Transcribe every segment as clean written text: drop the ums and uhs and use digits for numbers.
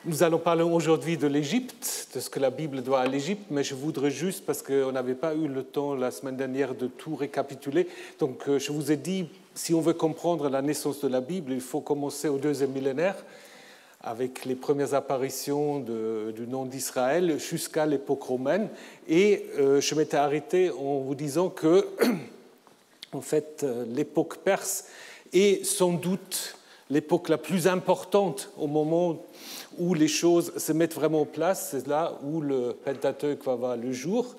Nous allons parler aujourd'hui de l'Égypte, de ce que la Bible doit à l'Égypte, mais je voudrais juste, parce qu'on n'avait pas eu le temps la semaine dernière de tout récapituler, donc je vous ai dit, si on veut comprendre la naissance de la Bible, il faut commencer au deuxième millénaire, avec les premières apparitions du nom d'Israël jusqu'à l'époque romaine. Et je m'étais arrêté en vous disant que, en fait, l'époque perse est sans doute l'époque la plus importante au moment où les choses se mettent vraiment en place. C'est là où le Pentateuque va voir le jour.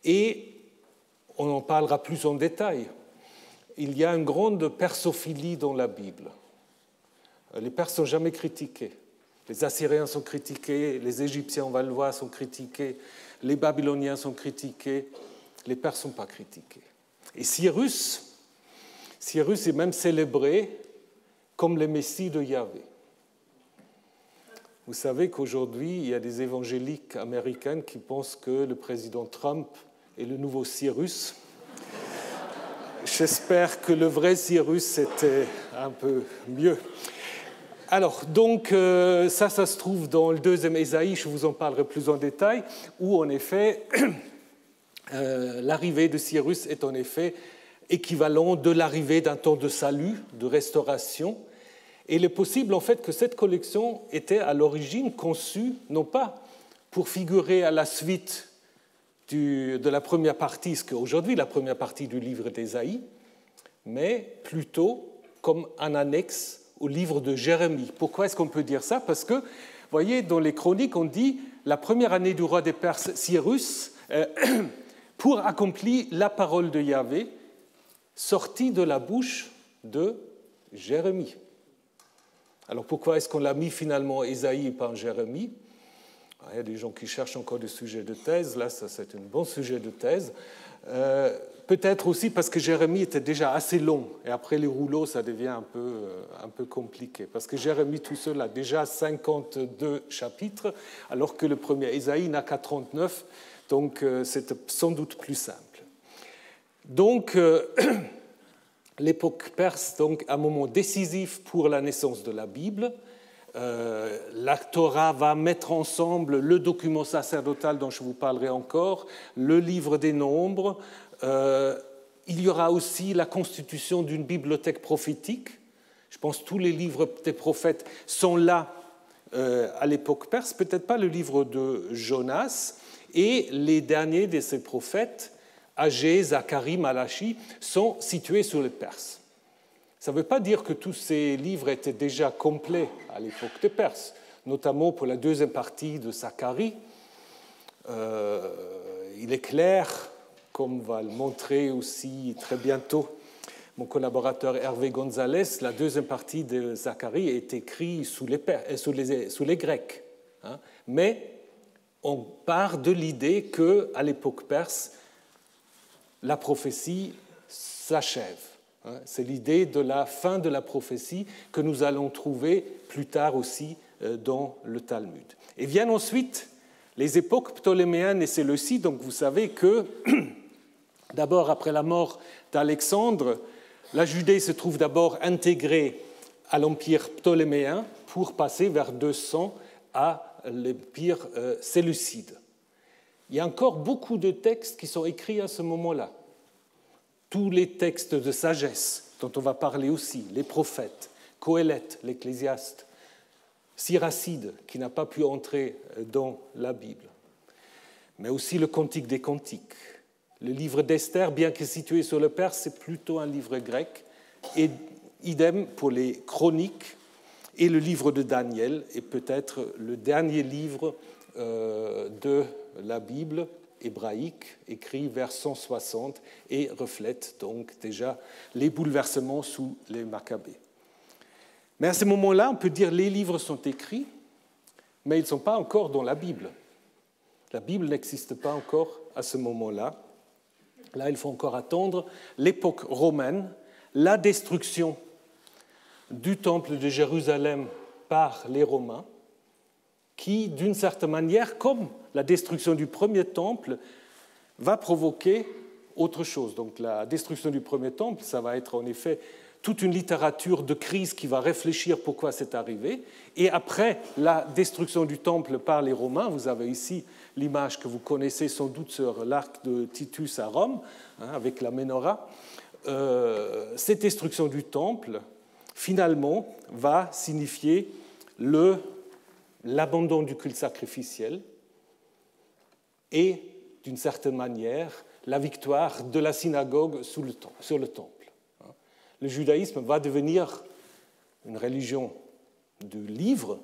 Et on en parlera plus en détail. Il y a une grande persophilie dans la Bible. Les Perses ne sont jamais critiqués. Les Assyriens sont critiqués, les Égyptiens, on va le voir, sont critiqués, les Babyloniens sont critiqués, les Perses ne sont pas critiqués. Et Cyrus est même célébré comme le Messie de Yahvé. Vous savez qu'aujourd'hui, il y a des évangéliques américains qui pensent que le président Trump est le nouveau Cyrus. J'espère que le vrai Cyrus était un peu mieux. Alors, donc, ça se trouve dans le deuxième Ésaïe, je vous en parlerai plus en détail, où en effet, l'arrivée de Cyrus est en effet équivalent de l'arrivée d'un temps de salut, de restauration. Et il est possible en fait que cette collection était à l'origine conçue, non pas pour figurer à la suite de la première partie, ce qu'aujourd'hui la première partie du livre d'Ésaïe, mais plutôt comme un annexe au livre de Jérémie. Pourquoi est-ce qu'on peut dire ça? Parce que, vous voyez, dans les chroniques, on dit la première année du roi des Perses, Cyrus, pour accomplir la parole de Yahvé, sortie de la bouche de Jérémie. Alors pourquoi est-ce qu'on l'a mis finalement Ésaïe et pas en Jérémie? Il y a des gens qui cherchent encore des sujets de thèse. Là, ça, c'est un bon sujet de thèse. Peut-être aussi parce que Jérémie était déjà assez long. Et après les rouleaux, ça devient un peu compliqué. Parce que Jérémie tout seul a déjà 52 chapitres, alors que le premier Ésaïe n'a qu'à 39. Donc, c'est sans doute plus simple. Donc, l'époque perse, donc, un moment décisif pour la naissance de la Bible. La Torah va mettre ensemble le document sacerdotal dont je vous parlerai encore, le livre des Nombres. Il y aura aussi la constitution d'une bibliothèque prophétique. Je pense que tous les livres des prophètes sont là à l'époque perse, peut-être pas le livre de Jonas. Et les derniers de ces prophètes, Agé, Zacharie, Malachi, sont situés sur les Perses. Ça ne veut pas dire que tous ces livres étaient déjà complets à l'époque des Perses, notamment pour la deuxième partie de Zacharie. Il est clair, comme va le montrer aussi très bientôt mon collaborateur Hervé Gonzalez, la deuxième partie de Zacharie est écrite sous les Grecs. Mais on part de l'idée qu'à l'époque perse, la prophétie s'achève. C'est l'idée de la fin de la prophétie que nous allons trouver plus tard aussi dans le Talmud. Et viennent ensuite les époques ptoléméennes et séleucides. Donc vous savez que, d'abord après la mort d'Alexandre, la Judée se trouve d'abord intégrée à l'empire ptoléméen pour passer vers 200 à l'empire séleucide. Il y a encore beaucoup de textes qui sont écrits à ce moment-là. Tous les textes de sagesse dont on va parler aussi, les prophètes, Coëlette, l'Ecclésiaste, Siracide, qui n'a pas pu entrer dans la Bible, mais aussi le Cantique des Cantiques. Le livre d'Esther, bien que situé sur le perse, c'est plutôt un livre grec, et idem pour les chroniques, et le livre de Daniel est peut-être le dernier livre de la Bible hébraïque, écrit vers 160, et reflète donc déjà les bouleversements sous les Maccabées. Mais à ce moment-là, on peut dire que les livres sont écrits, mais ils ne sont pas encore dans la Bible. La Bible n'existe pas encore à ce moment-là. Là, il faut encore attendre l'époque romaine, la destruction du temple de Jérusalem par les Romains, qui, d'une certaine manière, comme la destruction du premier temple, va provoquer autre chose. Donc la destruction du premier temple, ça va être en effet toute une littérature de crise qui va réfléchir pourquoi c'est arrivé. Et après la destruction du temple par les Romains, vous avez ici l'image que vous connaissez sans doute sur l'arc de Titus à Rome, avec la menorah. Cette destruction du temple, finalement, va signifier l'abandon du culte sacrificiel et, d'une certaine manière, la victoire de la synagogue sur le temple. Le judaïsme va devenir une religion de livres,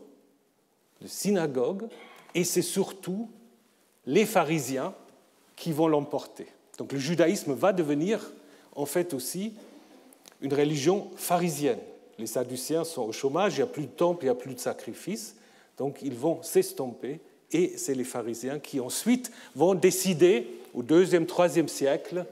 de synagogue, et c'est surtout les pharisiens qui vont l'emporter. Donc le judaïsme va devenir en fait aussi une religion pharisienne. Les Sadducéens sont au chômage, il n'y a plus de temple, il n'y a plus de sacrifice, donc ils vont s'estomper, et c'est les pharisiens qui ensuite vont décider, au 2e, 3e siècle,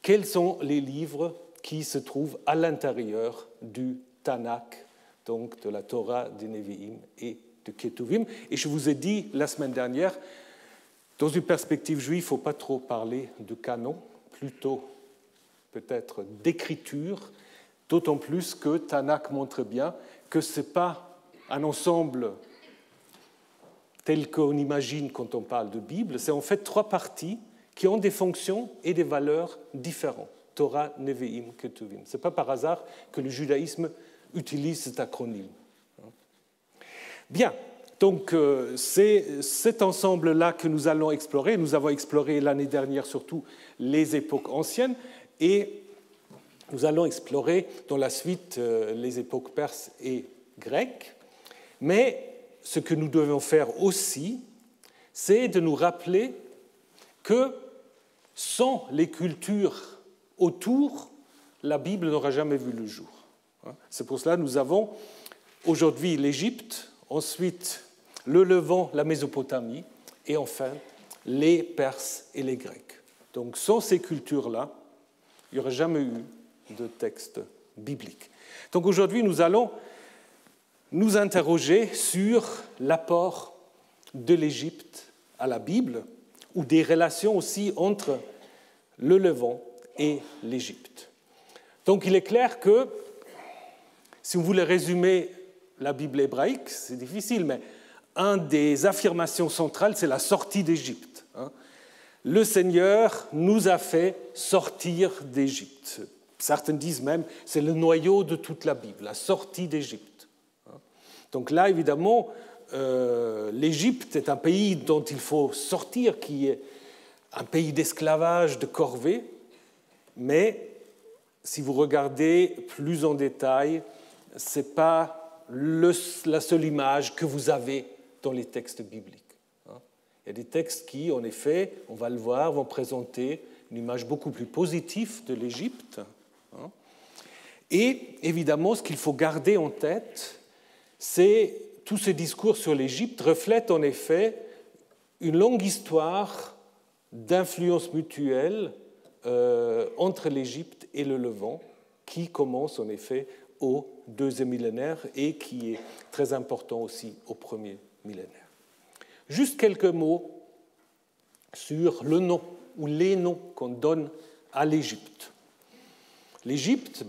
quels sont les livres qui se trouvent à l'intérieur du Tanakh, donc de la Torah, des Nevi'im et de Ketuvim. Et je vous ai dit la semaine dernière, dans une perspective juive, il ne faut pas trop parler de canon, plutôt peut-être d'écriture, d'autant plus que Tanakh montre bien que ce n'est pas un ensemble tel qu'on imagine quand on parle de Bible, c'est en fait 3 parties qui ont des fonctions et des valeurs différentes. Torah, Nevi'im, Ketuvim. Ce n'est pas par hasard que le judaïsme utilise cet acronyme. Bien, donc c'est cet ensemble-là que nous allons explorer. Nous avons exploré l'année dernière surtout les époques anciennes et nous allons explorer dans la suite les époques perses et grecques. Mais ce que nous devons faire aussi, c'est de nous rappeler que sans les cultures autour, la Bible n'aura jamais vu le jour. C'est pour cela que nous avons aujourd'hui l'Égypte, ensuite le Levant, la Mésopotamie, et enfin les Perses et les Grecs. Donc sans ces cultures-là, il n'y aurait jamais eu de texte biblique. Donc aujourd'hui, nous allons nous interroger sur l'apport de l'Égypte à la Bible, ou des relations aussi entre le Levant et l'Égypte. Donc il est clair que, si vous voulez résumer la Bible hébraïque, c'est difficile, mais une des affirmations centrales, c'est la sortie d'Égypte. Le Seigneur nous a fait sortir d'Égypte. Certains disent même que c'est le noyau de toute la Bible, la sortie d'Égypte. Donc là, évidemment, l'Égypte est un pays dont il faut sortir, qui est un pays d'esclavage, de corvée, mais si vous regardez plus en détail, ce n'est pas la seule image que vous avez dans les textes bibliques. Il y a des textes qui, en effet, on va le voir, vont présenter une image beaucoup plus positive de l'Égypte. Et évidemment, ce qu'il faut garder en tête, c'est tout ce discours sur l'Égypte reflète en effet une longue histoire d'influence mutuelle entre l'Égypte et le Levant, qui commence en effet au 2e millénaire et qui est très important aussi au 1er millénaire. Juste quelques mots sur le nom ou les noms qu'on donne à l'Égypte. L'Égypte,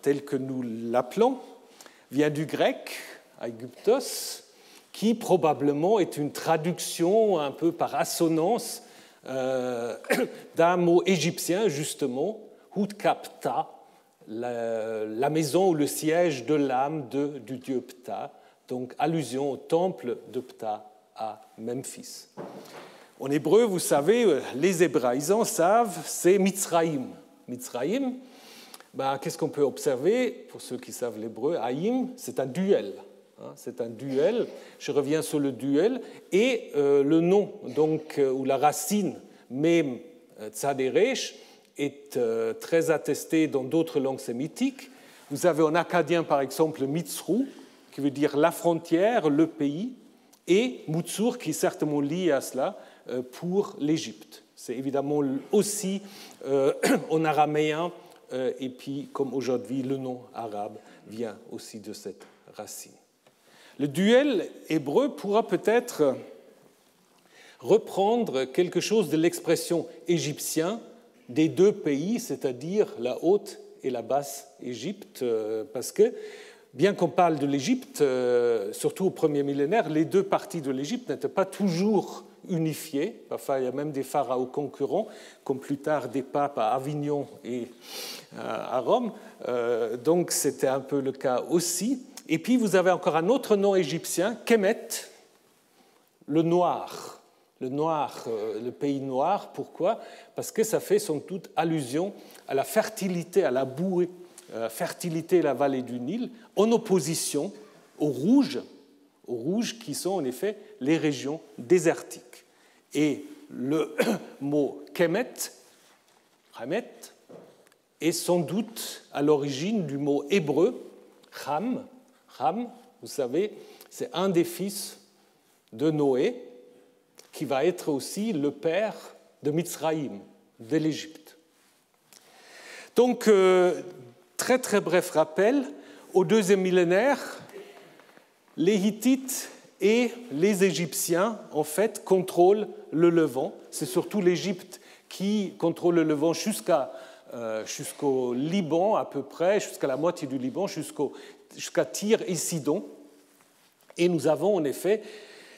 tel que nous l'appelons, vient du grec, Aegyptos, qui probablement est une traduction un peu par assonance d'un mot égyptien, justement, Hutkapta, la maison ou le siège de l'âme du dieu Ptah, donc allusion au temple de Ptah à Memphis. En hébreu, vous savez, les hébraïsants savent, c'est Mitzraïm. Mitzraïm, qu'est-ce qu'on peut observer? Pour ceux qui savent l'hébreu, Haïm, c'est un duel. C'est un duel. Je reviens sur le duel. Et le nom, donc, ou la racine, Mem Tzaderesh, est très attesté dans d'autres langues sémitiques. Vous avez en akkadien, par exemple, Mitzrou, qui veut dire la frontière, le pays, et Mutsur, qui est certainement lié à cela, pour l'Égypte. C'est évidemment aussi en araméen, et puis, comme aujourd'hui, le nom arabe vient aussi de cette racine. Le duel hébreu pourra peut-être reprendre quelque chose de l'expression égyptienne des deux pays, c'est-à-dire la Haute et la Basse-Égypte, parce que, bien qu'on parle de l'Égypte, surtout au premier millénaire, les deux parties de l'Égypte n'étaient pas toujours unifiées. Parfois, il y a même des pharaons concurrents, comme plus tard des papes à Avignon et à Rome. Donc, c'était un peu le cas aussi. Et puis, vous avez encore un autre nom égyptien, Kemet, le noir. Le noir, le pays noir. Pourquoi? Parce que ça fait sans doute allusion à la fertilité, à la bouée, fertilité de la vallée du Nil, en opposition aux rouges qui sont en effet les régions désertiques. Et le mot Kemet, Hamet, est sans doute à l'origine du mot hébreu Ham. Ham, vous savez, c'est un des fils de Noé, qui va être aussi le père de Mitzraïm, de l'Égypte. Donc, très très bref rappel, au deuxième millénaire, les Hittites et les Égyptiens, en fait, contrôlent le Levant. C'est surtout l'Égypte qui contrôle le Levant jusqu'au Liban à peu près, jusqu'à la moitié du Liban, jusqu'à Tyr et Sidon. Et nous avons en effet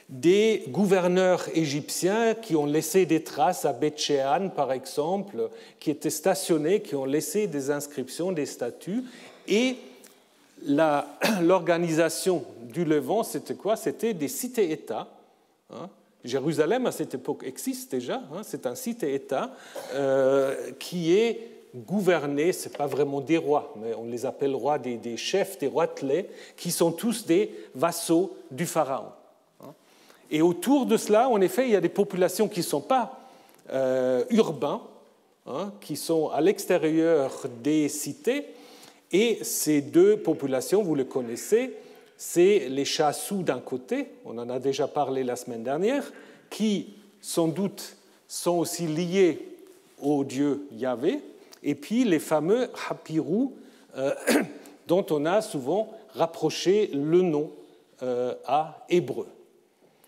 des gouverneurs égyptiens qui ont laissé des traces à Beth-Shean, par exemple, qui étaient stationnés, qui ont laissé des inscriptions, des statuts. Et l'organisation du Levant, c'était quoi? C'était des cités-États. Jérusalem, à cette époque, existe déjà. C'est un cité-État qui est gouverné, ce n'est pas vraiment des rois, mais on les appelle rois, des chefs, des roitelets, qui sont tous des vassaux du pharaon. Et autour de cela, en effet, il y a des populations qui ne sont pas urbains, qui sont à l'extérieur des cités. Et ces deux populations, vous le connaissez, c'est les Chassous d'un côté, on en a déjà parlé la semaine dernière, qui sans doute sont aussi liés au dieu Yahvé, et puis les fameux Hapirou, dont on a souvent rapproché le nom à hébreu.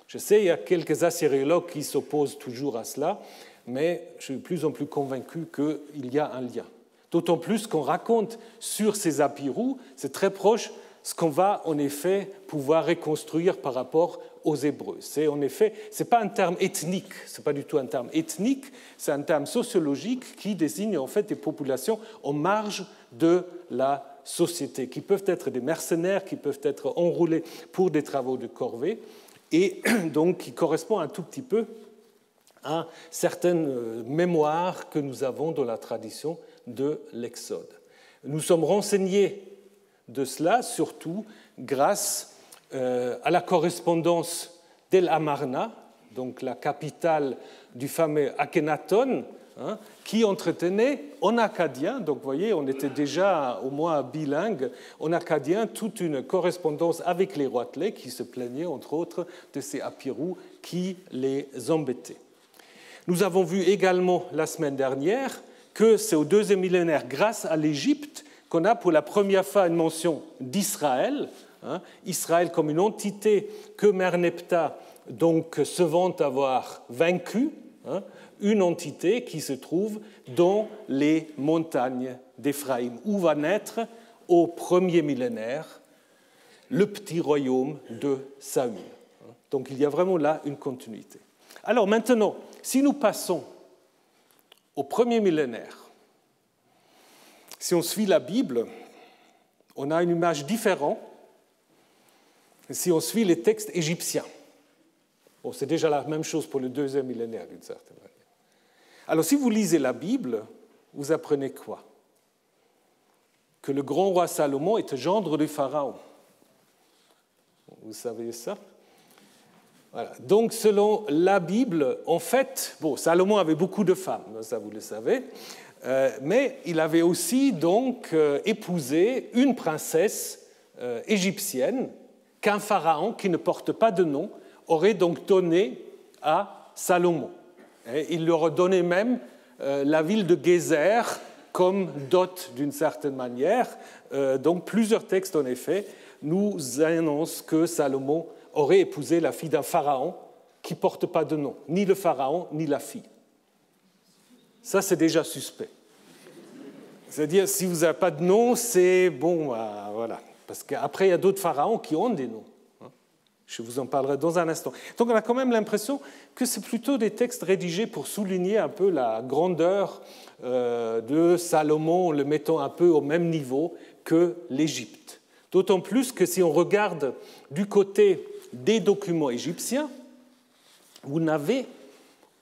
Je sais, il y a quelques assyriologues qui s'opposent toujours à cela, mais je suis de plus en plus convaincu qu'il y a un lien. D'autant plus qu'on raconte sur ces Apirous, c'est très proche ce qu'on va en effet pouvoir reconstruire par rapport aux Hébreux. C'est en effet, ce n'est pas un terme ethnique, ce n'est pas du tout un terme ethnique, c'est un terme sociologique qui désigne en fait des populations en marge de la société, qui peuvent être des mercenaires, qui peuvent être enrôlés pour des travaux de corvée, et donc qui correspond un tout petit peu à certaines mémoires que nous avons dans la tradition de l'Exode. Nous sommes renseignés de cela, surtout grâce à la correspondance d'El Amarna, donc la capitale du fameux Akhenaton, qui entretenait en akkadien, donc vous voyez, on était déjà au moins bilingue, en akkadien, toute une correspondance avec les roitelets qui se plaignaient, entre autres, de ces Apirous qui les embêtaient. Nous avons vu également la semaine dernière que c'est au deuxième millénaire, grâce à l'Égypte, qu'on a pour la première fois une mention d'Israël, Israël comme une entité que Merneptah donc, se vante avoir vaincue, une entité qui se trouve dans les montagnes d'Éphraïm, où va naître au premier millénaire le petit royaume de Saül. Donc il y a vraiment là une continuité. Alors maintenant, si nous passons au premier millénaire, si on suit la Bible, on a une image différente si on suit les textes égyptiens. Bon, c'est déjà la même chose pour le deuxième millénaire, d'une certaine manière. Alors, si vous lisez la Bible, vous apprenez quoi? Que le grand roi Salomon était gendre du Pharaon. Vous savez ça? Voilà. Donc, selon la Bible, en fait, bon, Salomon avait beaucoup de femmes, ça vous le savez, mais il avait aussi donc épousé une princesse égyptienne qu'un pharaon qui ne porte pas de nom aurait donc donné à Salomon. Et il leur a donné même la ville de Gézer comme dot d'une certaine manière. Donc plusieurs textes, en effet, nous annoncent que Salomon aurait épousé la fille d'un pharaon qui ne porte pas de nom, ni le pharaon, ni la fille. Ça, c'est déjà suspect. C'est-à-dire, si vous n'avez pas de nom, c'est bon, voilà. Parce qu'après, il y a d'autres pharaons qui ont des noms. Je vous en parlerai dans un instant. Donc, on a quand même l'impression que c'est plutôt des textes rédigés pour souligner un peu la grandeur de Salomon, le mettant un peu au même niveau que l'Égypte. D'autant plus que si on regarde du côté des documents égyptiens, vous n'avez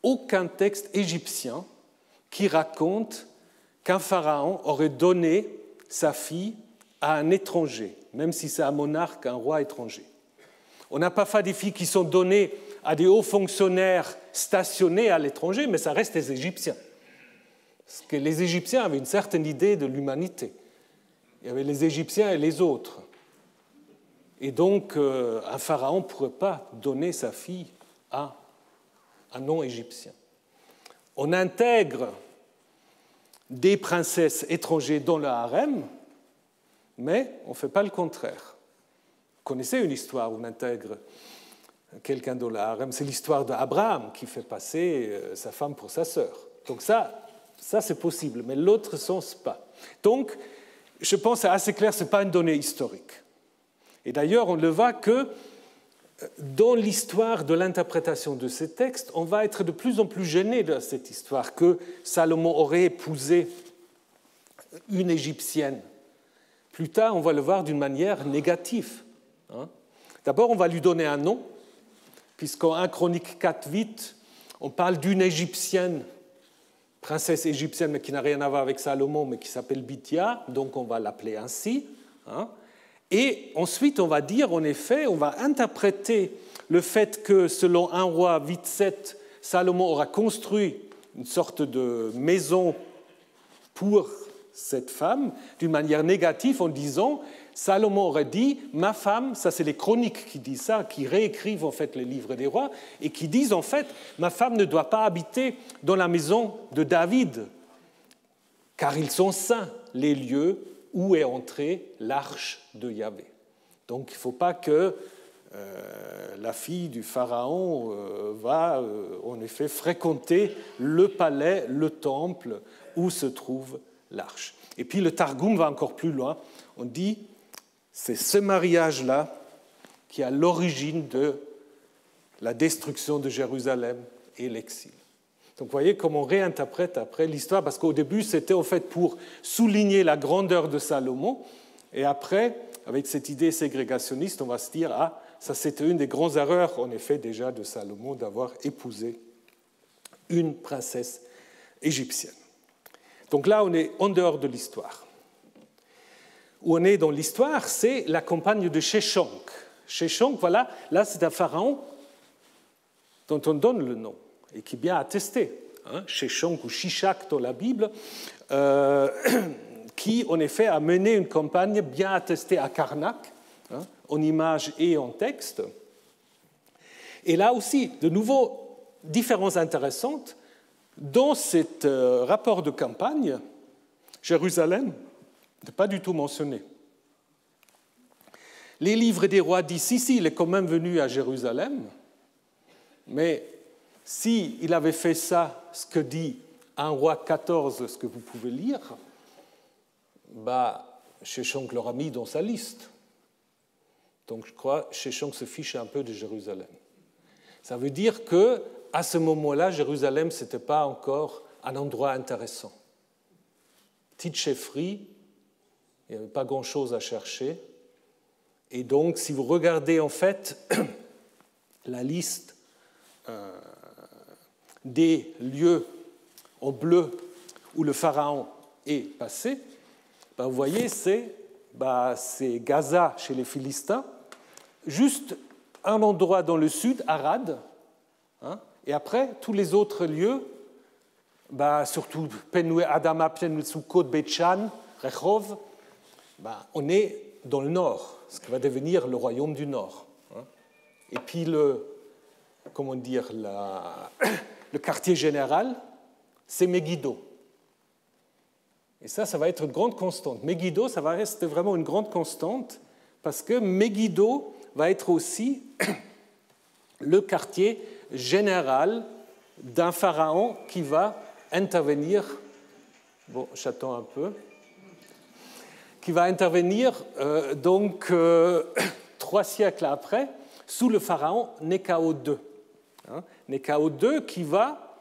aucun texte égyptien qui raconte qu'un pharaon aurait donné sa fille à un étranger, même si c'est un monarque, un roi étranger. On n'a pas fait des filles qui sont données à des hauts fonctionnaires stationnés à l'étranger, mais ça reste les Égyptiens. Parce que les Égyptiens avaient une certaine idée de l'humanité. Il y avait les Égyptiens et les autres. Et donc, un pharaon ne pourrait pas donner sa fille à un non-égyptien. On intègre des princesses étrangères dans le harem, mais on ne fait pas le contraire. Vous connaissez une histoire où on intègre quelqu'un dans le harem, c'est l'histoire d'Abraham qui fait passer sa femme pour sa sœur. Donc ça c'est possible, mais l'autre sens pas. Donc, je pense que c'est assez clair, ce n'est pas une donnée historique. Et d'ailleurs, on le voit que dans l'histoire de l'interprétation de ces textes, on va être de plus en plus gêné de cette histoire que Salomon aurait épousé une Égyptienne. Plus tard, on va le voir d'une manière négative. D'abord, on va lui donner un nom, puisqu'en 1 Chronique 4:8, on parle d'une Égyptienne, princesse égyptienne, mais qui n'a rien à voir avec Salomon, mais qui s'appelle Bithia, donc on va l'appeler ainsi. Et ensuite, on va dire, en effet, on va interpréter le fait que, selon 1 Roi 8:7, Salomon aura construit une sorte de maison pour cette femme, d'une manière négative, en disant, Salomon aurait dit, ma femme, ça c'est les chroniques qui disent ça, qui réécrivent en fait les livres des rois, et qui disent en fait, ma femme ne doit pas habiter dans la maison de David, car ils sont saints, les lieux où est entrée l'arche de Yahvé. Donc il ne faut pas que la fille du pharaon va en effet fréquenter le palais, le temple où se trouve l'arche. Et puis le Targum va encore plus loin. On dit c'est ce mariage-là qui est à l'origine de la destruction de Jérusalem et l'exil. Donc vous voyez comment on réinterprète après l'histoire, parce qu'au début c'était en fait pour souligner la grandeur de Salomon, et après, avec cette idée ségrégationniste, on va se dire, ah, ça c'était une des grandes erreurs en effet déjà de Salomon d'avoir épousé une princesse égyptienne. Donc là, on est en dehors de l'histoire. Où on est dans l'histoire, c'est la campagne de Sheshonq. Sheshonq, voilà, là c'est un pharaon dont on donne le nom et qui est bien attesté. Sheshonq ou Shishak dans la Bible, qui en effet a mené une campagne bien attestée à Karnak, en images et en texte. Et là aussi, de nouveau, différences intéressantes. Dans ce rapport de campagne, Jérusalem n'est pas du tout mentionné. Les livres des rois disent, si, il est quand même venu à Jérusalem, mais s'il avait fait ça, ce que dit 1 Roi 14, ce que vous pouvez lire, Sheshonq l'aura mis dans sa liste. Donc je crois que Sheshonq se fiche un peu de Jérusalem. Ça veut dire qu'à ce moment-là, Jérusalem, ce n'était pas encore un endroit intéressant. Petite chefferie, il n'y avait pas grand-chose à chercher. Et donc, si vous regardez en fait la liste des lieux en bleu où le pharaon est passé, vous voyez, c'est Gaza chez les Philistins, juste un endroit dans le sud, Arad, et après, tous les autres lieux, surtout Penoué, Adama, Pienoutsukot, Betchan, Rechov, on est dans le nord, ce qui va devenir le royaume du nord. Et puis le quartier général, c'est Megiddo. Et ça va être une grande constante. Megiddo, ça va rester vraiment une grande constante, parce que Megiddo va être aussi le quartier général d'un pharaon qui va intervenir. Bon, j'attends un peu. qui va intervenir donc 3 siècles après, sous le pharaon Néchao II. Néchao II qui va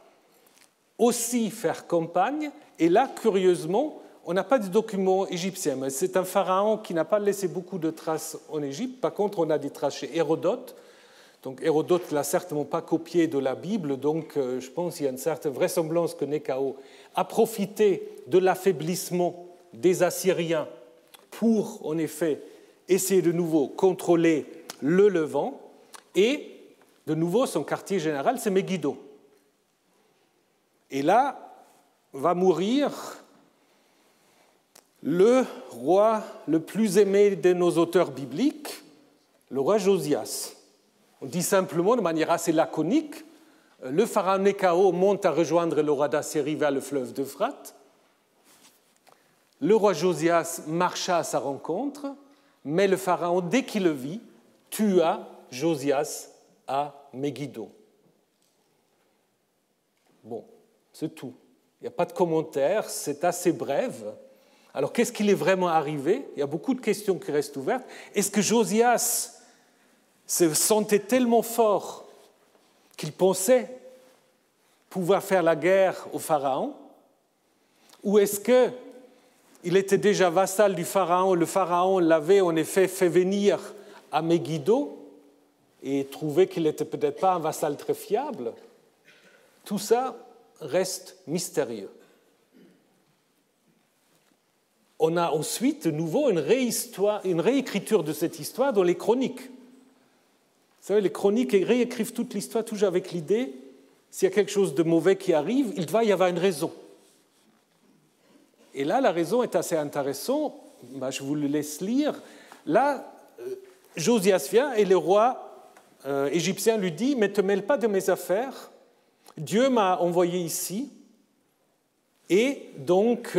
aussi faire campagne, et là, curieusement, on n'a pas de documents égyptiens, mais c'est un pharaon qui n'a pas laissé beaucoup de traces en Égypte. Par contre, on a des traces chez Hérodote. Donc Hérodote ne l'a certainement pas copié de la Bible, donc je pense qu'il y a une certaine vraisemblance que Néchao a profité de l'affaiblissement des Assyriens pour, en effet, essayer de nouveau contrôler le Levant. Et, de nouveau, son quartier général, c'est Megiddo. Et là, va mourir le roi le plus aimé de nos auteurs bibliques, le roi Josias. On dit simplement, de manière assez laconique, le pharaon Néchao monte à rejoindre le roi d'Assyrie vers le fleuve d'Euphrate. Le roi Josias marcha à sa rencontre, mais le pharaon, dès qu'il le vit, tua Josias à Megiddo. Bon, c'est tout. Il n'y a pas de commentaire, c'est assez bref. Alors, qu'est-ce qu'il est vraiment arrivé? Il y a beaucoup de questions qui restent ouvertes. Est-ce que Josias se sentait tellement fort qu'il pensait pouvoir faire la guerre au pharaon? Ou est-ce qu'il était déjà vassal du pharaon? Le pharaon l'avait en effet fait venir à Megiddo et trouvait qu'il n'était peut-être pas un vassal très fiable. Tout ça reste mystérieux. On a ensuite de nouveau une réécriture de cette histoire dans les chroniques. Vous savez, les chroniques réécrivent toute l'histoire toujours avec l'idée, s'il y a quelque chose de mauvais qui arrive, il doit y avoir une raison. Et là, la raison est assez intéressante. Je vous le laisse lire. Là, Josias vient et le roi égyptien lui dit « Mais ne te mêle pas de mes affaires. Dieu m'a envoyé ici et donc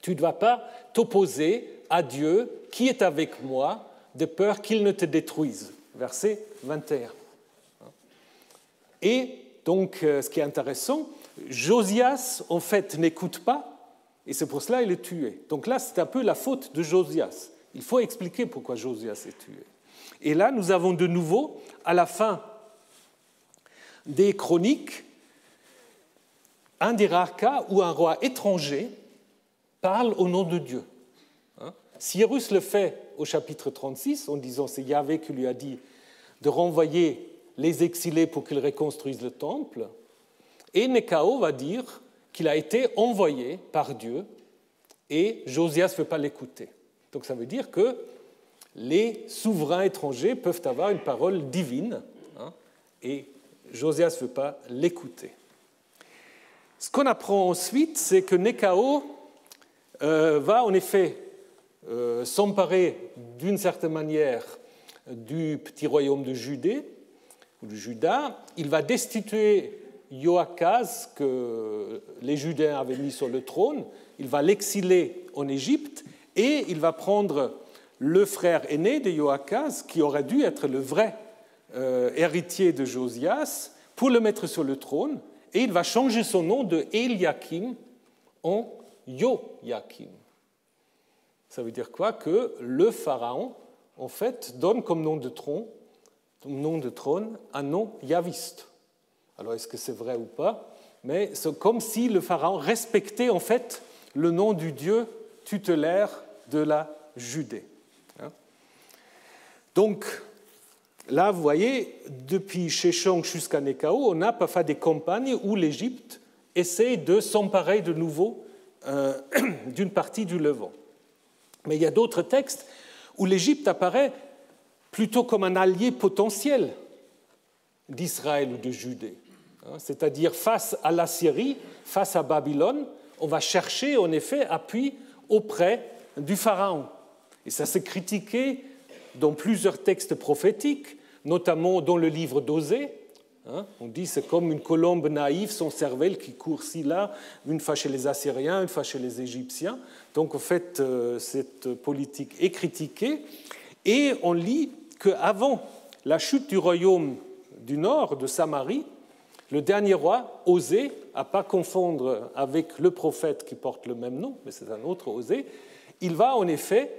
tu ne dois pas t'opposer à Dieu qui est avec moi de peur qu'il ne te détruise. » Verset 21. Et donc, ce qui est intéressant, Josias, en fait, n'écoute pas, et c'est pour cela qu'il est tué. Donc là, c'est un peu la faute de Josias. Il faut expliquer pourquoi Josias est tué. Et là, nous avons de nouveau, à la fin des chroniques, un des rares cas où un roi étranger parle au nom de Dieu. Cyrus le fait au chapitre 36, en disant c'est Yahvé qui lui a dit de renvoyer les exilés pour qu'ils reconstruisent le temple. Et Néchao va dire qu'il a été envoyé par Dieu et Josias ne veut pas l'écouter. Donc ça veut dire que les souverains étrangers peuvent avoir une parole divine et Josias ne veut pas l'écouter. Ce qu'on apprend ensuite, c'est que Néchao va en effet s'emparer d'une certaine manière du petit royaume de Judée, ou de Juda. Il va destituer Joachaz, que les Judéens avaient mis sur le trône. Il va l'exiler en Égypte et il va prendre le frère aîné de Joachaz, qui aurait dû être le vrai héritier de Josias, pour le mettre sur le trône. Et il va changer son nom de Eliakim en Joachim. Ça veut dire quoi? Que le pharaon, en fait, donne comme nom de trône un nom yaviste. Alors, est-ce que c'est vrai ou pas? Mais c'est comme si le pharaon respectait, en fait, le nom du dieu tutélaire de la Judée. Donc, là, vous voyez, depuis Sheshonq jusqu'à Néchao, on a parfois des campagnes où l'Égypte essaie de s'emparer de nouveau d'une partie du Levant. Mais il y a d'autres textes où l'Égypte apparaît plutôt comme un allié potentiel d'Israël ou de Judée. C'est-à-dire face à l'Assyrie, face à Babylone, on va chercher en effet appui auprès du pharaon. Et ça s'est critiqué dans plusieurs textes prophétiques, notamment dans le livre d'Osée. On dit c'est comme une colombe naïve sans cervelle qui court ci là, une fois chez les Assyriens, une fois chez les Égyptiens. Donc en fait, cette politique est critiquée. Et on lit qu'avant la chute du royaume du nord, de Samarie, le dernier roi, Osée, à ne pas confondre avec le prophète qui porte le même nom, mais c'est un autre Osée, il va en effet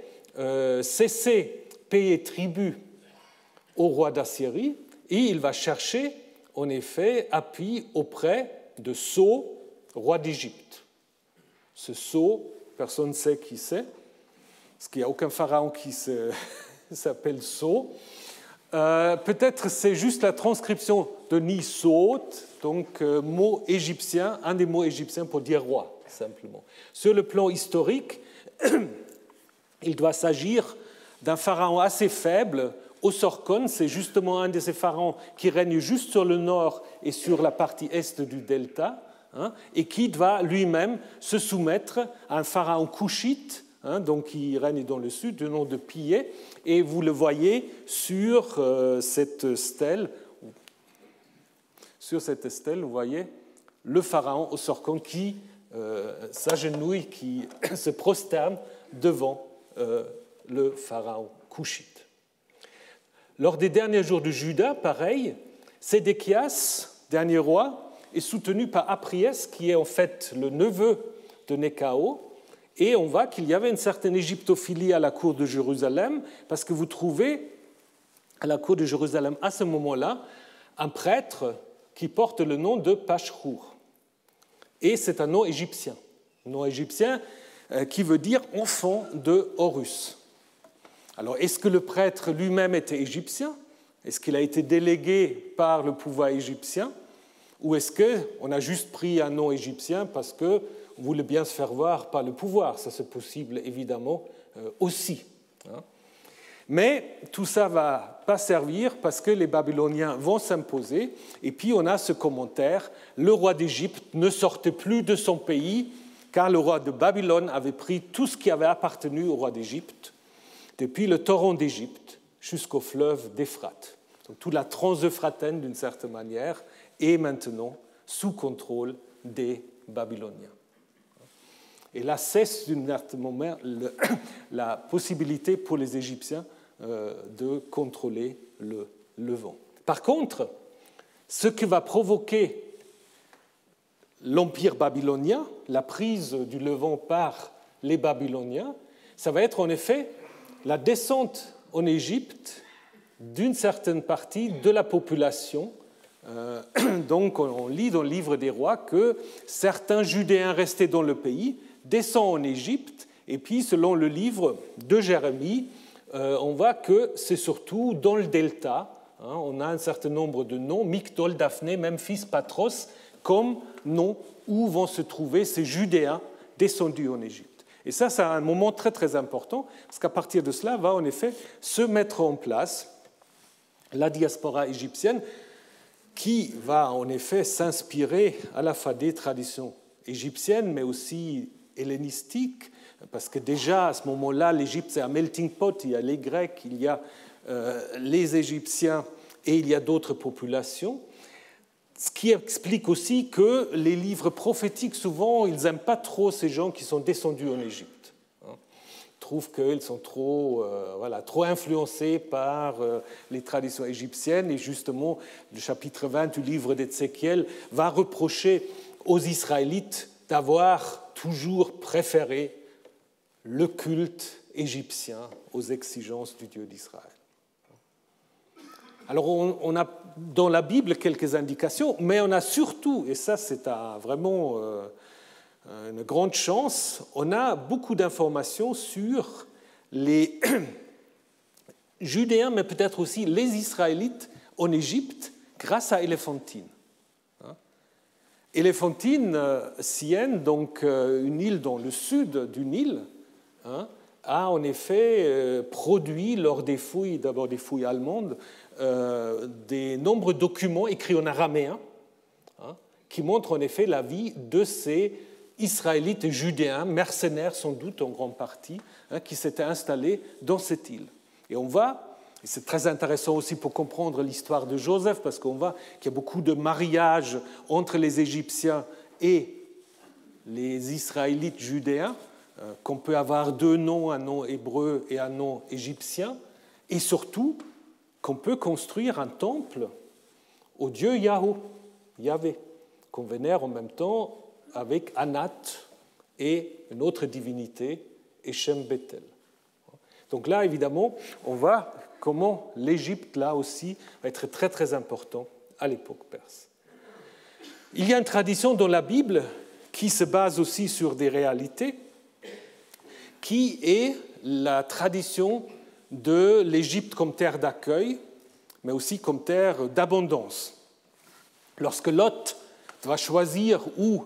cesser payer tribut au roi d'Assyrie et il va chercher en effet appui auprès de So, roi d'Égypte. Ce So, personne ne sait qui c'est, parce qu'il n'y a aucun pharaon qui s'appelle So. Peut-être c'est juste la transcription de Nisot, donc mot égyptien, un des mots égyptiens pour dire roi, simplement. Sur le plan historique, il doit s'agir d'un pharaon assez faible. Osorkon, c'est justement un de ces pharaons qui règne juste sur le nord et sur la partie est du delta, et qui va lui-même se soumettre à un pharaon couchite, donc qui règne dans le sud, du nom de Pillé, et vous le voyez sur cette stèle. Sur cette stèle, vous voyez le pharaon Osorkon qui s'agenouille, qui se prosterne devant le pharaon couchite. Lors des derniers jours de Juda, pareil, Sédéchias, dernier roi, est soutenu par Apriès, qui est en fait le neveu de Néchao, et on voit qu'il y avait une certaine égyptophilie à la cour de Jérusalem, parce que vous trouvez à la cour de Jérusalem, à ce moment-là, un prêtre qui porte le nom de Pashhur. Et c'est un nom égyptien qui veut dire « enfant de Horus ». Alors, est-ce que le prêtre lui-même était égyptien? Est-ce qu'il a été délégué par le pouvoir égyptien? Ou est-ce qu'on a juste pris un nom égyptien parce qu'on voulait bien se faire voir par le pouvoir? Ça, c'est possible, évidemment, aussi. Mais tout ça ne va pas servir parce que les Babyloniens vont s'imposer. Et puis, on a ce commentaire, le roi d'Égypte ne sortait plus de son pays car le roi de Babylone avait pris tout ce qui avait appartenu au roi d'Égypte, depuis le torrent d'Égypte jusqu'au fleuve d'Euphrate. Donc toute la transeuphrataine, d'une certaine manière, est maintenant sous contrôle des Babyloniens. Et là cesse d'une certaine manière la possibilité pour les Égyptiens de contrôler le Levant. Par contre, ce qui va provoquer l'empire babylonien, la prise du Levant par les Babyloniens, ça va être en effet la descente en Égypte d'une certaine partie de la population. Donc on lit dans le livre des rois que certains Judéens restés dans le pays descendent en Égypte, et puis selon le livre de Jérémie, on voit que c'est surtout dans le delta, on a un certain nombre de noms, Migdol, Daphné, Memphis, Patros, comme noms où vont se trouver ces Judéens descendus en Égypte. Et ça, c'est un moment très très important, parce qu'à partir de cela va en effet se mettre en place la diaspora égyptienne, qui va en effet s'inspirer à la fois des traditions égyptiennes, mais aussi hellénistiques, parce que déjà à ce moment-là, l'Égypte c'est un melting pot, il y a les Grecs, il y a les Égyptiens et il y a d'autres populations. Ce qui explique aussi que les livres prophétiques, souvent, ils n'aiment pas trop ces gens qui sont descendus en Égypte. Ils trouvent qu'ils sont trop influencés par les traditions égyptiennes. Et justement, le chapitre 20 du livre d'Ézéchiel va reprocher aux Israélites d'avoir toujours préféré le culte égyptien aux exigences du Dieu d'Israël. Alors, on a dans la Bible quelques indications, mais on a surtout, et ça c'est vraiment une grande chance, on a beaucoup d'informations sur les Judéens, mais peut-être aussi les Israélites en Égypte, grâce à Éléphantine. Éléphantine, Syène, donc une île dans le sud du Nil, a en effet produit lors des fouilles, d'abord des fouilles allemandes, des nombreux documents écrits en araméen qui montrent en effet la vie de ces Israélites et Judéens, mercenaires sans doute en grande partie, qui s'étaient installés dans cette île. Et on voit, et c'est très intéressant aussi pour comprendre l'histoire de Joseph, parce qu'on voit qu'il y a beaucoup de mariages entre les Égyptiens et les Israélites judéens, qu'on peut avoir deux noms, un nom hébreu et un nom égyptien, et surtout qu'on peut construire un temple au dieu Yahvé, qu'on vénère en même temps avec Anat et une autre divinité, et Shem Bethel. Donc là, évidemment, on voit comment l'Égypte, là aussi, va être très très important à l'époque perse. Il y a une tradition dans la Bible qui se base aussi sur des réalités, qui est la tradition de l'Égypte comme terre d'accueil, mais aussi comme terre d'abondance. Lorsque Lot va choisir où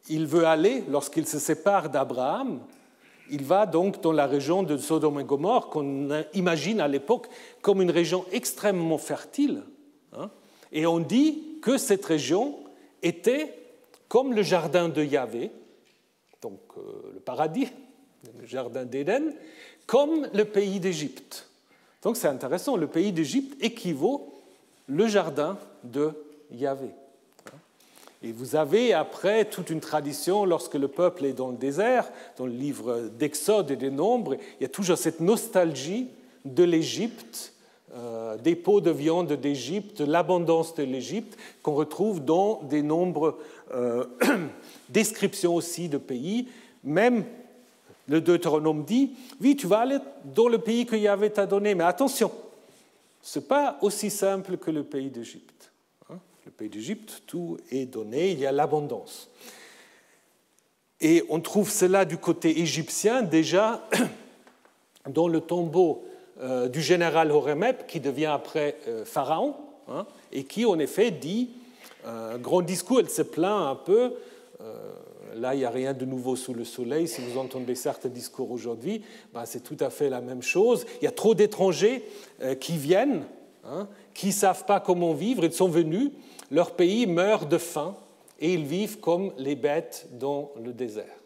il veut aller, lorsqu'il se sépare d'Abraham, il va donc dans la région de Sodome et Gomorrhe, qu'on imagine à l'époque comme une région extrêmement fertile. Et on dit que cette région était comme le jardin de Yahvé, donc le paradis, le jardin d'Éden, comme le pays d'Égypte. Donc c'est intéressant, le pays d'Égypte équivaut le jardin de Yahvé. Et vous avez après toute une tradition, lorsque le peuple est dans le désert, dans le livre d'Exode et des Nombres, il y a toujours cette nostalgie de l'Égypte, des pots de viande d'Égypte, de l'abondance de l'Égypte, qu'on retrouve dans des nombreuses descriptions aussi de pays. Même le Deutéronome dit, oui, tu vas aller dans le pays que Yahvé t'a donné, mais attention, ce n'est pas aussi simple que le pays d'Égypte. Le pays d'Égypte, tout est donné, il y a l'abondance. Et on trouve cela du côté égyptien déjà dans le tombeau du général Horemheb, qui devient après pharaon, et qui en effet dit un grand discours, elle se plaint un peu. Là, il n'y a rien de nouveau sous le soleil. Si vous entendez certains discours aujourd'hui, c'est tout à fait la même chose. Il y a trop d'étrangers qui viennent, qui ne savent pas comment vivre. Ils sont venus, leur pays meurt de faim et ils vivent comme les bêtes dans le désert.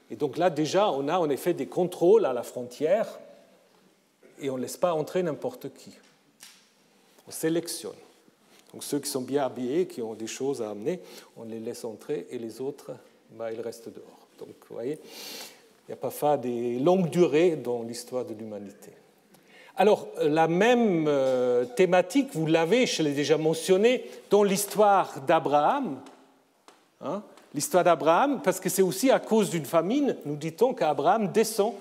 Et donc là, déjà, on a en effet des contrôles à la frontière et on ne laisse pas entrer n'importe qui. On sélectionne. Donc ceux qui sont bien habillés, qui ont des choses à amener, on les laisse entrer et les autres, ils restent dehors. Donc vous voyez, il n'y a pas des longues durées dans l'histoire de l'humanité. Alors, la même thématique, vous l'avez, je l'ai déjà mentionné, dans l'histoire d'Abraham. L'histoire d'Abraham, parce que c'est aussi à cause d'une famine, nous dit-on qu'Abraham descend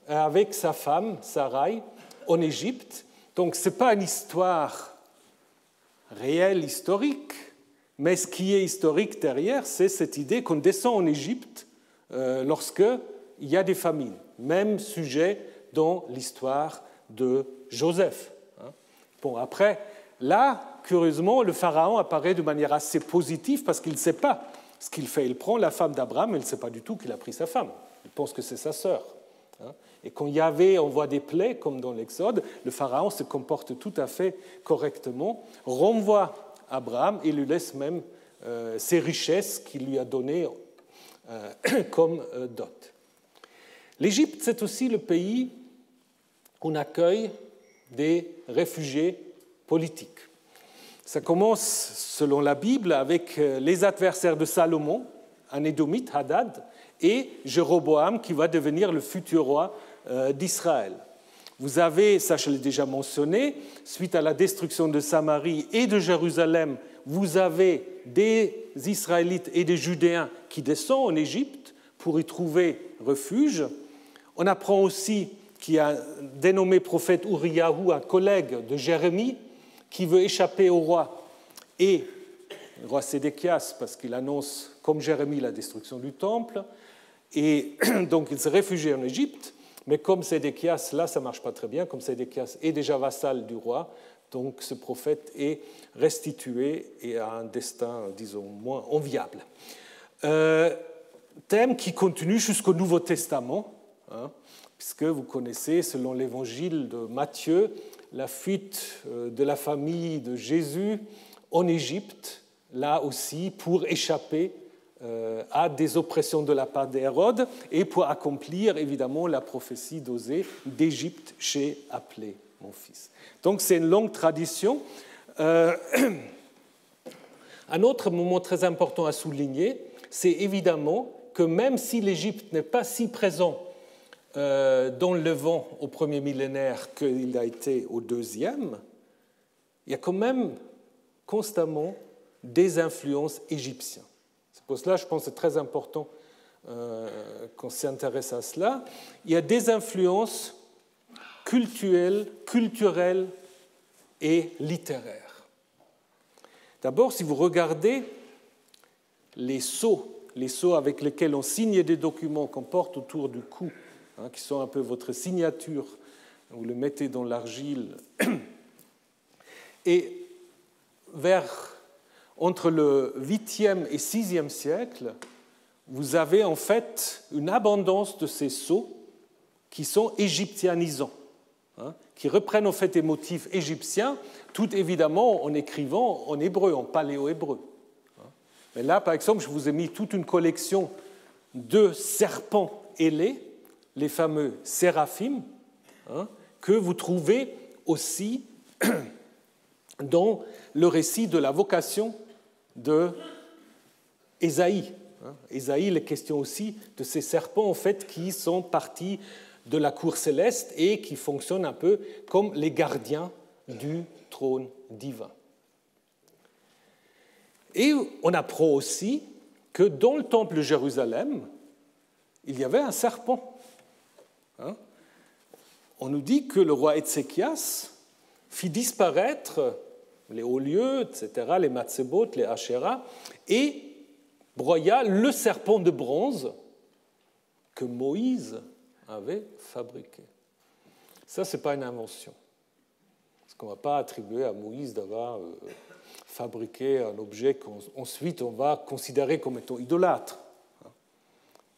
avec sa femme, Sarai, en Égypte. Donc, ce n'est pas une histoire réelle, historique, mais ce qui est historique derrière, c'est cette idée qu'on descend en Égypte lorsqu'il y a des famines. Même sujet dans l'histoire de Joseph. Bon, après, là, curieusement, le pharaon apparaît de manière assez positive parce qu'il ne sait pas ce qu'il fait. Il prend la femme d'Abraham, mais il ne sait pas du tout qu'il a pris sa femme. Il pense que c'est sa sœur. Et quand Yahvé envoie des plaies, comme dans l'Exode, le pharaon se comporte tout à fait correctement, renvoie Abraham et lui laisse même ses richesses qu'il lui a données comme dot. L'Égypte, c'est aussi le pays où on accueille des réfugiés politiques. Ça commence, selon la Bible, avec les adversaires de Salomon, un Édomite, Hadad, et Jéroboam, qui va devenir le futur roi d'Israël. Vous avez, ça je l'ai déjà mentionné, suite à la destruction de Samarie et de Jérusalem, vous avez des Israélites et des Judéens qui descendent en Égypte pour y trouver refuge. On apprend aussi qu'il y a un dénommé prophète Uriyahu, un collègue de Jérémie, qui veut échapper au roi et le roi Sédéchias, parce qu'il annonce, comme Jérémie, la destruction du temple. Et donc il se réfugie en Égypte, mais comme Sédéchias, là ça ne marche pas très bien, comme Sédéchias est déjà vassal du roi, donc ce prophète est restitué et a un destin, disons, moins enviable. Thème qui continue jusqu'au Nouveau Testament, puisque vous connaissez, selon l'évangile de Matthieu, la fuite de la famille de Jésus en Égypte, là aussi pour échapper à des oppressions de la part d'Hérode et pour accomplir évidemment la prophétie d'Osée d'Égypte, j'ai appelé mon fils. Donc c'est une longue tradition. Un autre moment très important à souligner, c'est évidemment que même si l'Égypte n'est pas si présent dans le Levant au premier millénaire qu'il a été au deuxième, il y a quand même constamment des influences égyptiennes. C'est pour cela, je pense que c'est très important qu'on s'intéresse à cela. Il y a des influences culturelles et littéraires. D'abord, si vous regardez les sceaux avec lesquels on signe des documents qu'on porte autour du cou, qui sont un peu votre signature, vous le mettez dans l'argile, et entre le 8e et 6e siècle, vous avez en fait une abondance de ces sceaux qui sont égyptianisants, qui reprennent en fait des motifs égyptiens, tout évidemment en écrivant en hébreu, en paléo-hébreu. Mais là, par exemple, je vous ai mis toute une collection de serpents ailés, les fameux séraphim, que vous trouvez aussi dans le récit de la vocation d'Ésaïe. Ésaïe, il est question aussi de ces serpents en fait, qui sont partis de la cour céleste et qui fonctionnent un peu comme les gardiens du trône divin. Et on apprend aussi que dans le temple de Jérusalem, il y avait un serpent. On nous dit que le roi Ézéchias fit disparaître les hauts lieux, etc., les matzebot, les Asherah, et broya le serpent de bronze que Moïse avait fabriqué. Ça, ce n'est pas une invention. Parce qu'on ne va pas attribuer à Moïse d'avoir fabriqué un objet qu'ensuite on va considérer comme étant idolâtre.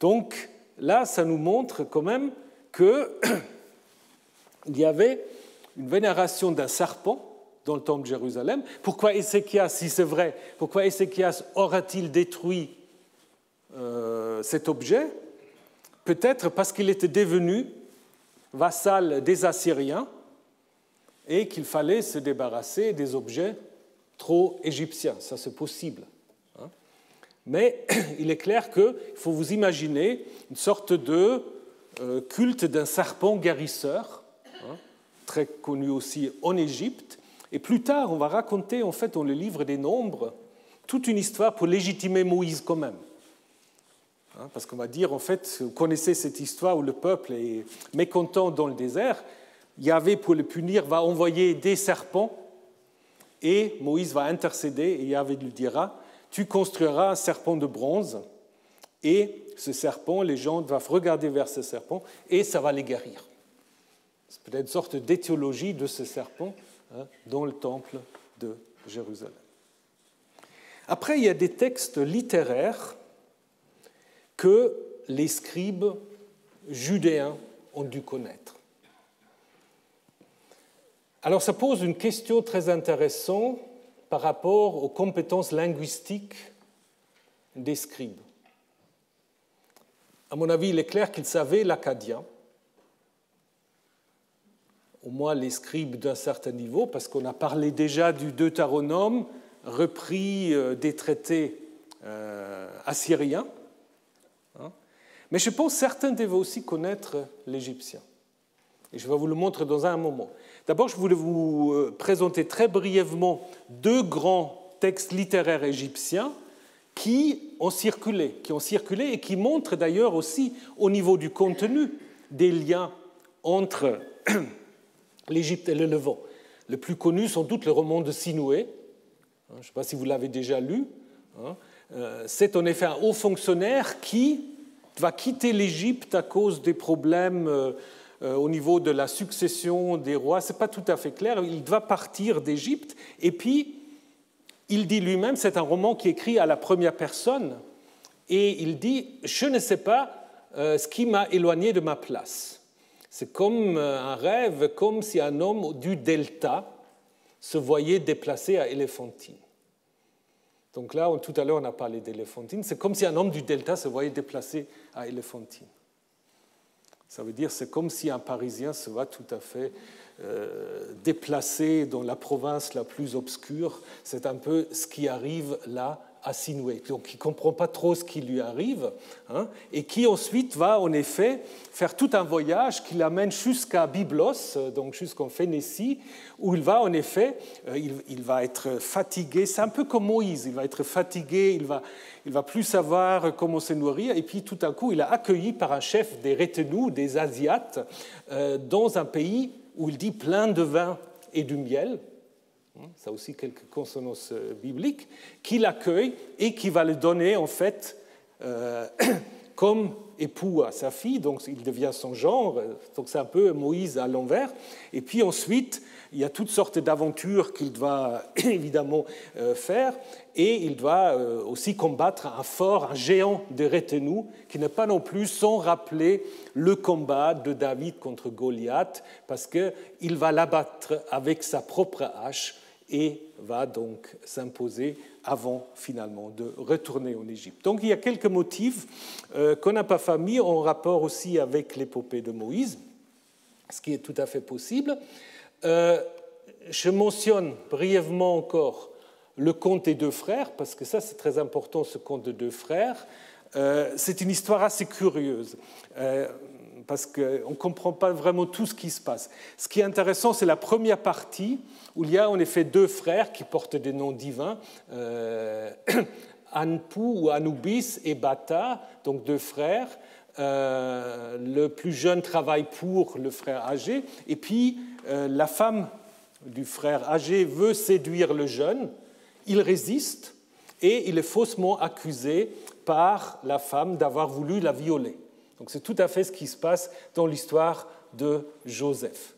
Donc là, ça nous montre quand même qu'il y avait une vénération d'un serpent dans le temple de Jérusalem. Pourquoi Ézéchias, si c'est vrai, pourquoi Ézéchias aura-t-il détruit cet objet? Peut-être parce qu'il était devenu vassal des Assyriens et qu'il fallait se débarrasser des objets trop égyptiens. Ça, c'est possible. Mais il est clair qu'il faut vous imaginer une sorte de culte d'un serpent guérisseur, très connu aussi en Égypte. Et plus tard, on va raconter, en fait, dans le livre des Nombres, toute une histoire pour légitimer Moïse quand même. Parce qu'on va dire, en fait, vous connaissez cette histoire où le peuple est mécontent dans le désert. Yahvé, pour le punir, va envoyer des serpents et Moïse va intercéder et Yahvé lui dira « Tu construiras un serpent de bronze et ce serpent, les gens doivent regarder vers ce serpent et ça va les guérir. » C'est peut-être une sorte d'étiologie de ce serpent dans le temple de Jérusalem. Après, il y a des textes littéraires que les scribes judéens ont dû connaître. Alors, ça pose une question très intéressante par rapport aux compétences linguistiques des scribes. À mon avis, il est clair qu'ils savaient l'akkadien, au moins les scribes d'un certain niveau, parce qu'on a parlé déjà du Deutéronome, repris des traités assyriens. Mais je pense que certains devaient aussi connaître l'égyptien. Et je vais vous le montrer dans un moment. D'abord, je voulais vous présenter très brièvement deux grands textes littéraires égyptiens qui ont circulé et qui montrent d'ailleurs aussi au niveau du contenu des liens entre l'Égypte et le Levant. Le plus connu, sans doute, le roman de Sinoué. Je ne sais pas si vous l'avez déjà lu. C'est en effet un haut fonctionnaire qui va quitter l'Égypte à cause des problèmes au niveau de la succession des rois. Ce n'est pas tout à fait clair. Il va partir d'Égypte et puis il dit lui-même, c'est un roman qui est écrit à la première personne, et il dit « Je ne sais pas ce qui m'a éloigné de ma place ». C'est comme un rêve, comme si un homme du delta se voyait déplacé à Éléphantine. Donc là, tout à l'heure, on a parlé d'Éléphantine. C'est comme si un homme du delta se voyait déplacé à Éléphantine. Ça veut dire c'est comme si un Parisien se voit tout à fait déplacé dans la province la plus obscure. C'est un peu ce qui arrive là à Sinué, donc qui ne comprend pas trop ce qui lui arrive, hein, et qui ensuite va en effet faire tout un voyage qui l'amène jusqu'à Byblos, donc jusqu'en Phénicie, où il va en effet, il va être fatigué, c'est un peu comme Moïse, il va être fatigué, il va plus savoir comment se nourrir, et puis tout à coup il est accueilli par un chef des Retenous, des Asiates, dans un pays où il dit plein de vin et du miel. Ça a aussi quelques consonances bibliques, qui l'accueille et qui va le donner en fait comme époux à sa fille, donc il devient son genre, donc c'est un peu Moïse à l'envers. Et puis ensuite, il y a toutes sortes d'aventures qu'il doit évidemment faire, et il doit aussi combattre un fort, un géant de Retenous, qui n'est pas non plus sans rappeler le combat de David contre Goliath, parce qu'il va l'abattre avec sa propre hache, et va donc s'imposer avant finalement de retourner en Égypte. Donc il y a quelques motifs qu'on n'a pas fait mis en rapport aussi avec l'épopée de Moïse, ce qui est tout à fait possible. Je mentionne brièvement encore le conte des deux frères, parce que ça c'est très important, ce conte de deux frères. C'est une histoire assez curieuse, parce qu'on ne comprend pas vraiment tout ce qui se passe. Ce qui est intéressant, c'est la première partie, où il y a en effet deux frères qui portent des noms divins, Anpu ou Anubis et Bata, donc deux frères. Le plus jeune travaille pour le frère âgé, et puis la femme du frère âgé veut séduire le jeune, il résiste, et il est faussement accusé par la femme d'avoir voulu la violer. Donc c'est tout à fait ce qui se passe dans l'histoire de Joseph.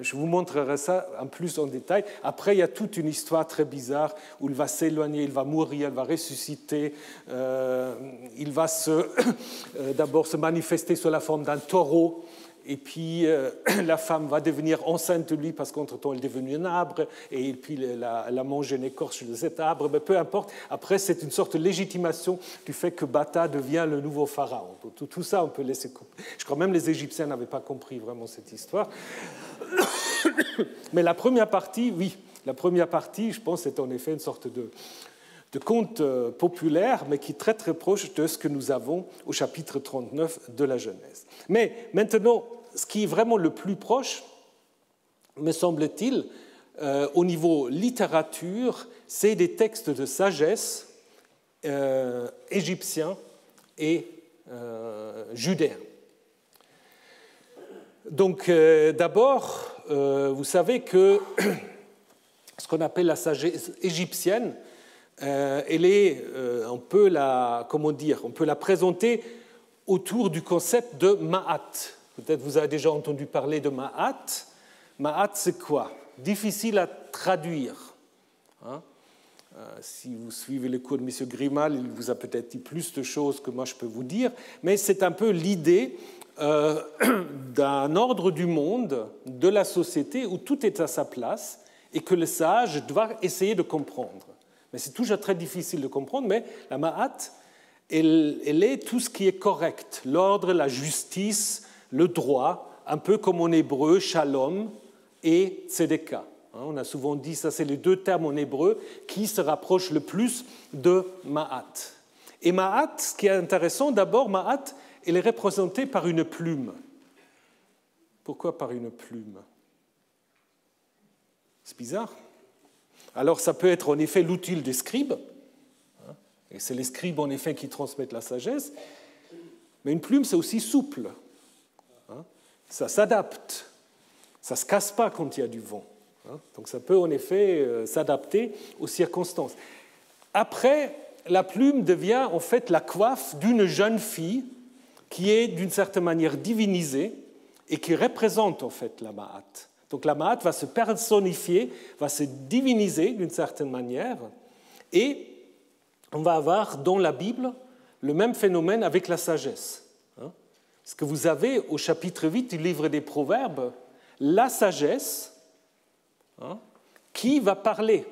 Je vous montrerai ça en plus en détail. Après, il y a toute une histoire très bizarre où il va s'éloigner, il va mourir, il va ressusciter, il va d'abord se manifester sous la forme d'un taureau, et puis la femme va devenir enceinte de lui parce qu'entre-temps elle est devenue un arbre, et puis elle a mangé une écorce de cet arbre, mais peu importe. Après, c'est une sorte de légitimation du fait que Bata devient le nouveau pharaon. Tout ça, on peut laisser couper. Je crois même les Égyptiens n'avaient pas compris vraiment cette histoire. Mais la première partie, oui, la première partie, je pense, c'est en effet une sorte de conte populaire, mais qui est très très proche de ce que nous avons au chapitre 39 de la Genèse. Mais maintenant, ce qui est vraiment le plus proche, me semble-t-il, au niveau littérature, c'est des textes de sagesse égyptiens et judéens. Donc d'abord, vous savez que ce qu'on appelle la sagesse égyptienne, on peut la présenter autour du concept de Ma'at. Peut-être vous avez déjà entendu parler de Ma'at. Ma'at, c'est quoi? Difficile à traduire. Si vous suivez les cours de M. Grimal, il vous a peut-être dit plus de choses que moi je peux vous dire, mais c'est un peu l'idée d'un ordre du monde, de la société, où tout est à sa place et que le sage doit essayer de comprendre. Mais c'est toujours très difficile de comprendre, mais la Ma'at, elle est tout ce qui est correct, l'ordre, la justice, le droit, un peu comme en hébreu, shalom et tzedeka. On a souvent dit, ça c'est les deux termes en hébreu qui se rapprochent le plus de Ma'at. Et Ma'at, ce qui est intéressant, d'abord, Ma'at, elle est représentée par une plume. Pourquoi par une plume? C'est bizarre. Alors ça peut être en effet l'outil des scribes, et c'est les scribes en effet qui transmettent la sagesse, mais une plume c'est aussi souple, ça s'adapte, ça ne se casse pas quand il y a du vent, donc ça peut en effet s'adapter aux circonstances. Après, la plume devient en fait la coiffe d'une jeune fille qui est d'une certaine manière divinisée et qui représente en fait la Ma'at. Donc la Ma'at va se personnifier, va se diviniser d'une certaine manière, et on va avoir dans la Bible le même phénomène avec la sagesse. Parce que vous avez au chapitre 8 du livre des Proverbes la sagesse qui va parler,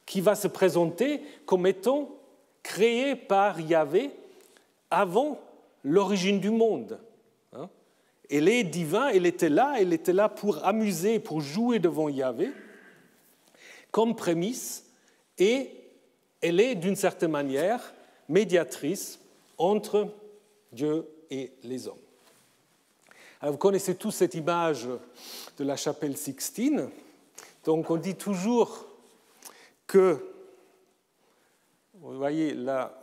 qui va se présenter comme étant créée par Yahvé avant l'origine du monde. Elle est divine, elle était là pour amuser, pour jouer devant Yahvé, comme prémisse, et elle est d'une certaine manière médiatrice entre Dieu et les hommes. Alors, vous connaissez tous cette image de la chapelle Sixtine. Donc on dit toujours que, vous voyez là,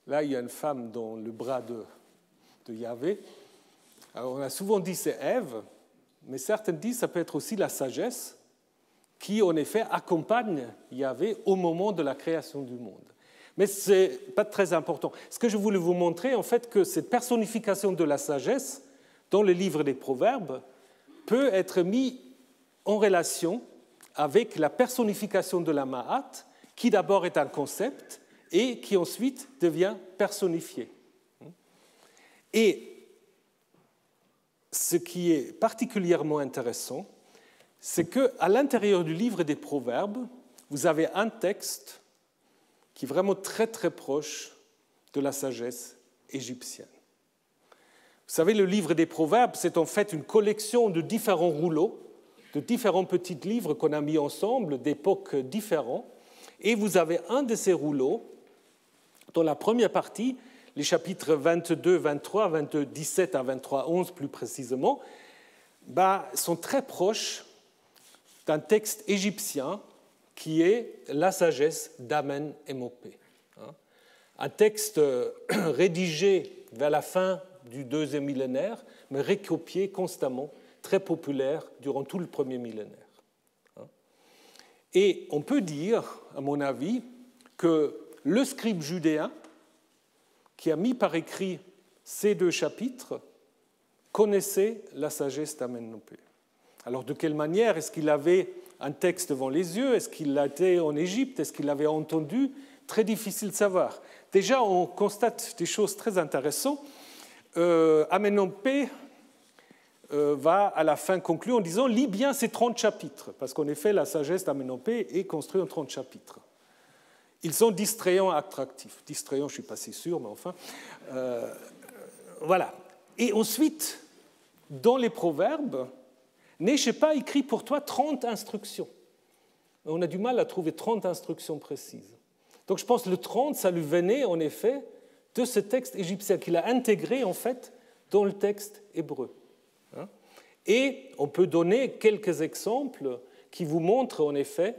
là il y a une femme dans le bras de Yahvé. Alors on a souvent dit c'est Ève, mais certains disent que ça peut être aussi la sagesse qui en effet accompagne Yahvé au moment de la création du monde. Mais ce n'est pas très important. Ce que je voulais vous montrer, en fait, que cette personnification de la sagesse dans le livre des Proverbes peut être mise en relation avec la personnification de la Ma'at, qui d'abord est un concept et qui ensuite devient personnifié. Et ce qui est particulièrement intéressant, c'est qu'à l'intérieur du livre des Proverbes, vous avez un texte qui est vraiment très très proche de la sagesse égyptienne. Vous savez, le livre des Proverbes, c'est en fait une collection de différents rouleaux, de différents petits livres qu'on a mis ensemble, d'époques différentes. Et vous avez un de ces rouleaux, dans la première partie, les chapitres 22, 23, 22, 17 à 23, 11 plus précisément, sont très proches d'un texte égyptien qui est la sagesse d'Amen-Émopé. Un texte rédigé vers la fin du deuxième millénaire, mais recopié constamment, très populaire durant tout le premier millénaire. Et on peut dire, à mon avis, que le scribe judéen, qui a mis par écrit ces deux chapitres, connaissait la sagesse d'Amen-Émopé. Alors de quelle manière? Est-ce qu'il avait un texte devant les yeux? Est-ce qu'il était en Égypte? Est-ce qu'il l'avait entendu? Très difficile de savoir. Déjà, on constate des choses très intéressantes. Amen-Émopé va à la fin conclure en disant « Lis bien ces 30 chapitres », parce qu'en effet, la sagesse d'Amen-Émopé est construite en 30 chapitres. Ils sont distrayants et attractifs. Distrayants, je ne suis pas si sûr, mais enfin. Voilà. Et ensuite, dans les proverbes, n'ai-je pas écrit pour toi 30 instructions? On a du mal à trouver 30 instructions précises. Donc je pense que le 30, ça lui venait en effet de ce texte égyptien qu'il a intégré en fait dans le texte hébreu. Et on peut donner quelques exemples qui vous montrent en effet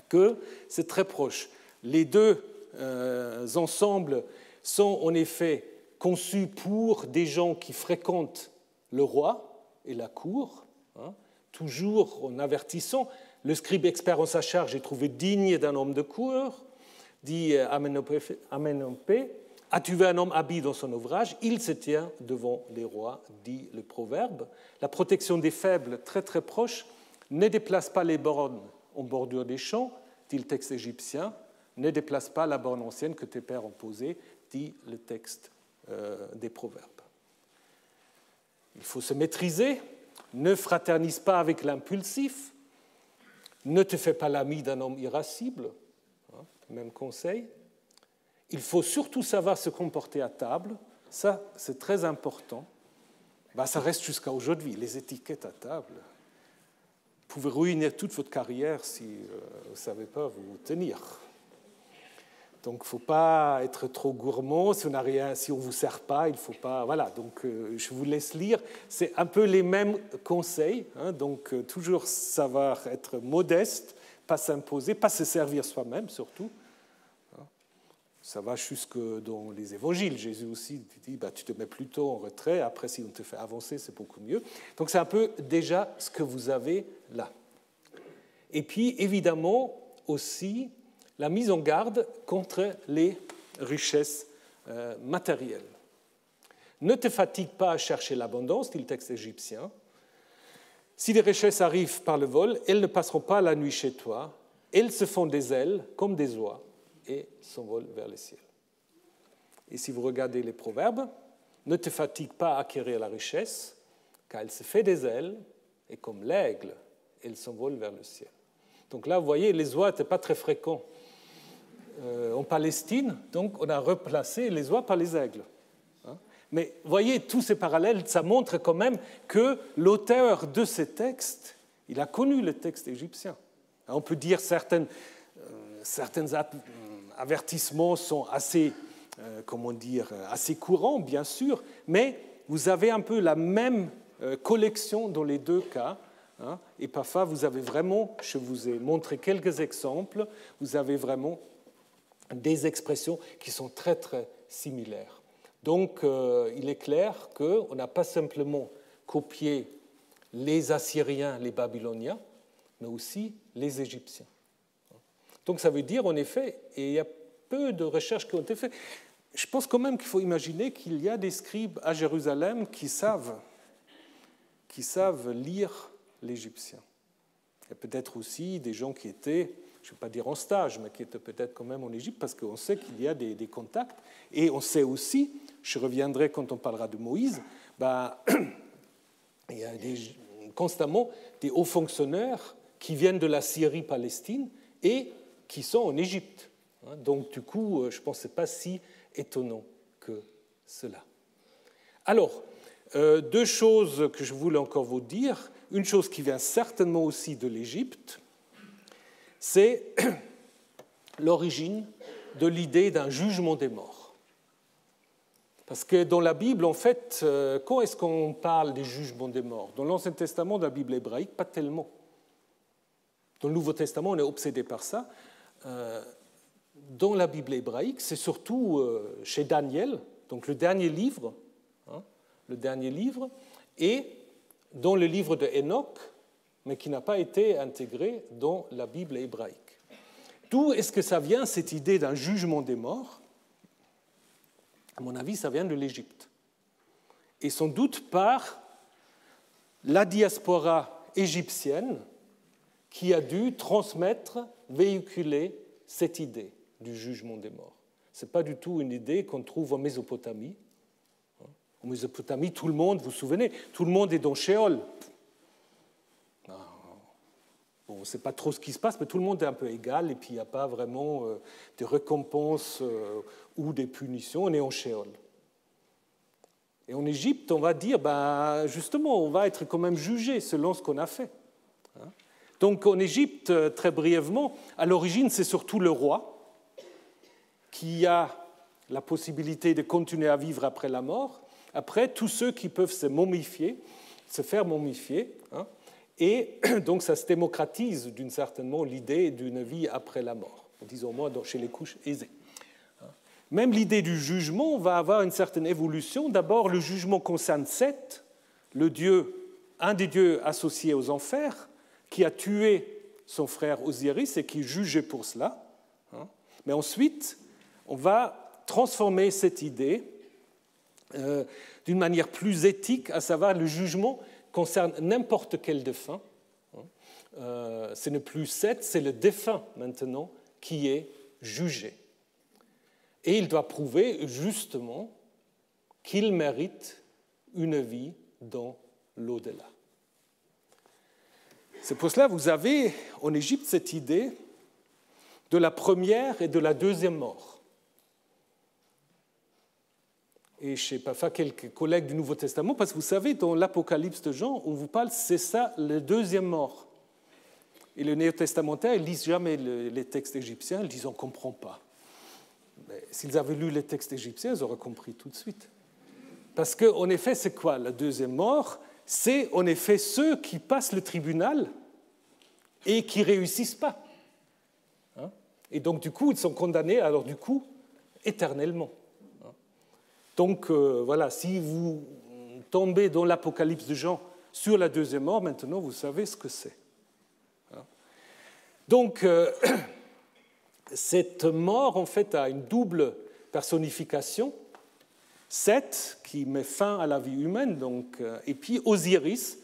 que c'est très proche. Les deux ensembles sont en effet conçus pour des gens qui fréquentent le roi et la cour, toujours en avertissant. Le scribe expert en sa charge est trouvé digne d'un homme de cour, dit Amen-Émopé. As-tu vu un homme habile dans son ouvrage? Il se tient devant les rois, dit le proverbe. La protection des faibles, très très proche. Ne déplace pas les bornes en bordure des champs, dit le texte égyptien. Ne déplace pas la borne ancienne que tes pères ont posée, dit le texte des proverbes. Il faut se maîtriser. Ne fraternise pas avec l'impulsif. Ne te fais pas l'ami d'un homme irascible. Même conseil. Il faut surtout savoir se comporter à table. Ça, c'est très important. Ça reste jusqu'à aujourd'hui. Les étiquettes à table, vous pouvez ruiner toute votre carrière si vous ne savez pas vous tenir. Donc, il ne faut pas être trop gourmand. Si on ne vous sert pas, il ne faut pas... Voilà, donc je vous laisse lire. C'est un peu les mêmes conseils. Donc, toujours savoir être modeste, pas s'imposer, pas se servir soi-même surtout. Ça va jusque dans les évangiles. Jésus aussi dit tu te mets plutôt en retrait, après si on te fait avancer, c'est beaucoup mieux. Donc c'est un peu déjà ce que vous avez là. Et puis évidemment aussi la mise en garde contre les richesses matérielles. Ne te fatigue pas à chercher l'abondance, dit le texte égyptien. Si les richesses arrivent par le vol, elles ne passeront pas la nuit chez toi. Elles se font des ailes comme des oies et s'envolent vers le ciel. Et si vous regardez les proverbes, ne te fatigue pas à acquérir la richesse, car elle se fait des ailes, et comme l'aigle, elle s'envole vers le ciel. Donc là, vous voyez, les oies n'étaient pas très fréquents en Palestine, donc on a replacé les oies par les aigles. Mais vous voyez, tous ces parallèles, ça montre quand même que l'auteur de ces textes, il a connu le texte égyptien. On peut dire certaines certains avertissements sont assez, assez courants, bien sûr, mais vous avez un peu la même collection dans les deux cas. Et parfois, vous avez vraiment, je vous ai montré quelques exemples, vous avez vraiment des expressions qui sont très, très similaires. Donc, il est clair qu'on n'a pas simplement copié les Assyriens, les Babyloniens, mais aussi les Égyptiens. Donc, ça veut dire, en effet, et il y a peu de recherches qui ont été faites, je pense quand même qu'il faut imaginer qu'il y a des scribes à Jérusalem qui savent lire l'égyptien. Il y a peut-être aussi des gens qui étaient, je ne vais pas dire en stage, mais qui étaient peut-être quand même en Égypte, parce qu'on sait qu'il y a des contacts. Et on sait aussi, je reviendrai quand on parlera de Moïse, il y a constamment des hauts fonctionnaires qui viennent de la Syrie-Palestine et qui sont en Égypte. Donc, du coup, je pense que ce n'est pas si étonnant que cela. Alors, deux choses que je voulais encore vous dire. Une chose qui vient certainement aussi de l'Égypte, c'est l'origine de l'idée d'un jugement des morts. Parce que dans la Bible, en fait, quand est-ce qu'on parle des jugements des morts? Dans l'Ancien Testament, dans la Bible hébraïque, pas tellement. Dans le Nouveau Testament, on est obsédé par ça. Dans la Bible hébraïque, c'est surtout chez Daniel, donc le dernier livre, et dans le livre de Enoch, mais qui n'a pas été intégré dans la Bible hébraïque. D'où est-ce que ça vient, cette idée d'un jugement des morts? À mon avis, ça vient de l'Égypte. Et sans doute par la diaspora égyptienne qui a dû transmettre, véhiculer cette idée du jugement des morts. Ce n'est pas du tout une idée qu'on trouve en Mésopotamie. En Mésopotamie, tout le monde, vous vous souvenez, tout le monde est dans Sheol. Bon, on ne sait pas trop ce qui se passe, mais tout le monde est un peu égal, et puis il n'y a pas vraiment de récompenses ou des punitions, on est en Sheol. Et en Égypte, on va dire, justement, on va être quand même jugé selon ce qu'on a fait. Donc en Égypte, très brièvement, à l'origine, c'est surtout le roi qui a la possibilité de continuer à vivre après la mort. Après, tous ceux qui peuvent se faire momifier, et donc ça se démocratise d'une certaine manière l'idée d'une vie après la mort, disons moi chez les couches aisées. Même l'idée du jugement va avoir une certaine évolution. D'abord, le jugement concerne Seth, un des dieux associés aux enfers, qui a tué son frère Osiris et qui est jugé pour cela. Mais ensuite, on va transformer cette idée d'une manière plus éthique, à savoir le jugement concerne n'importe quel défunt. Ce n'est plus Seth, c'est le défunt maintenant qui est jugé. Et il doit prouver justement qu'il mérite une vie dans l'au-delà. C'est pour cela que vous avez en Égypte cette idée de la première et de la deuxième mort. Et je ne sais pas, quelques collègues du Nouveau Testament, parce que vous savez, dans l'Apocalypse de Jean, on vous parle, c'est ça, la deuxième mort. Et les néo-testamentaires, ils ne lisent jamais les textes égyptiens, ils disent on ne comprend pas. Mais s'ils avaient lu les textes égyptiens, ils auraient compris tout de suite. Parce qu'en effet, c'est quoi la deuxième mort? C'est en effet ceux qui passent le tribunal et qui ne réussissent pas. Et donc, du coup, ils sont condamnés, alors du coup, éternellement. Donc, voilà, si vous tombez dans l'Apocalypse de Jean sur la deuxième mort, maintenant, vous savez ce que c'est. Donc, cette mort, en fait, a une double personnification. Seth, qui met fin à la vie humaine, donc, et puis Osiris,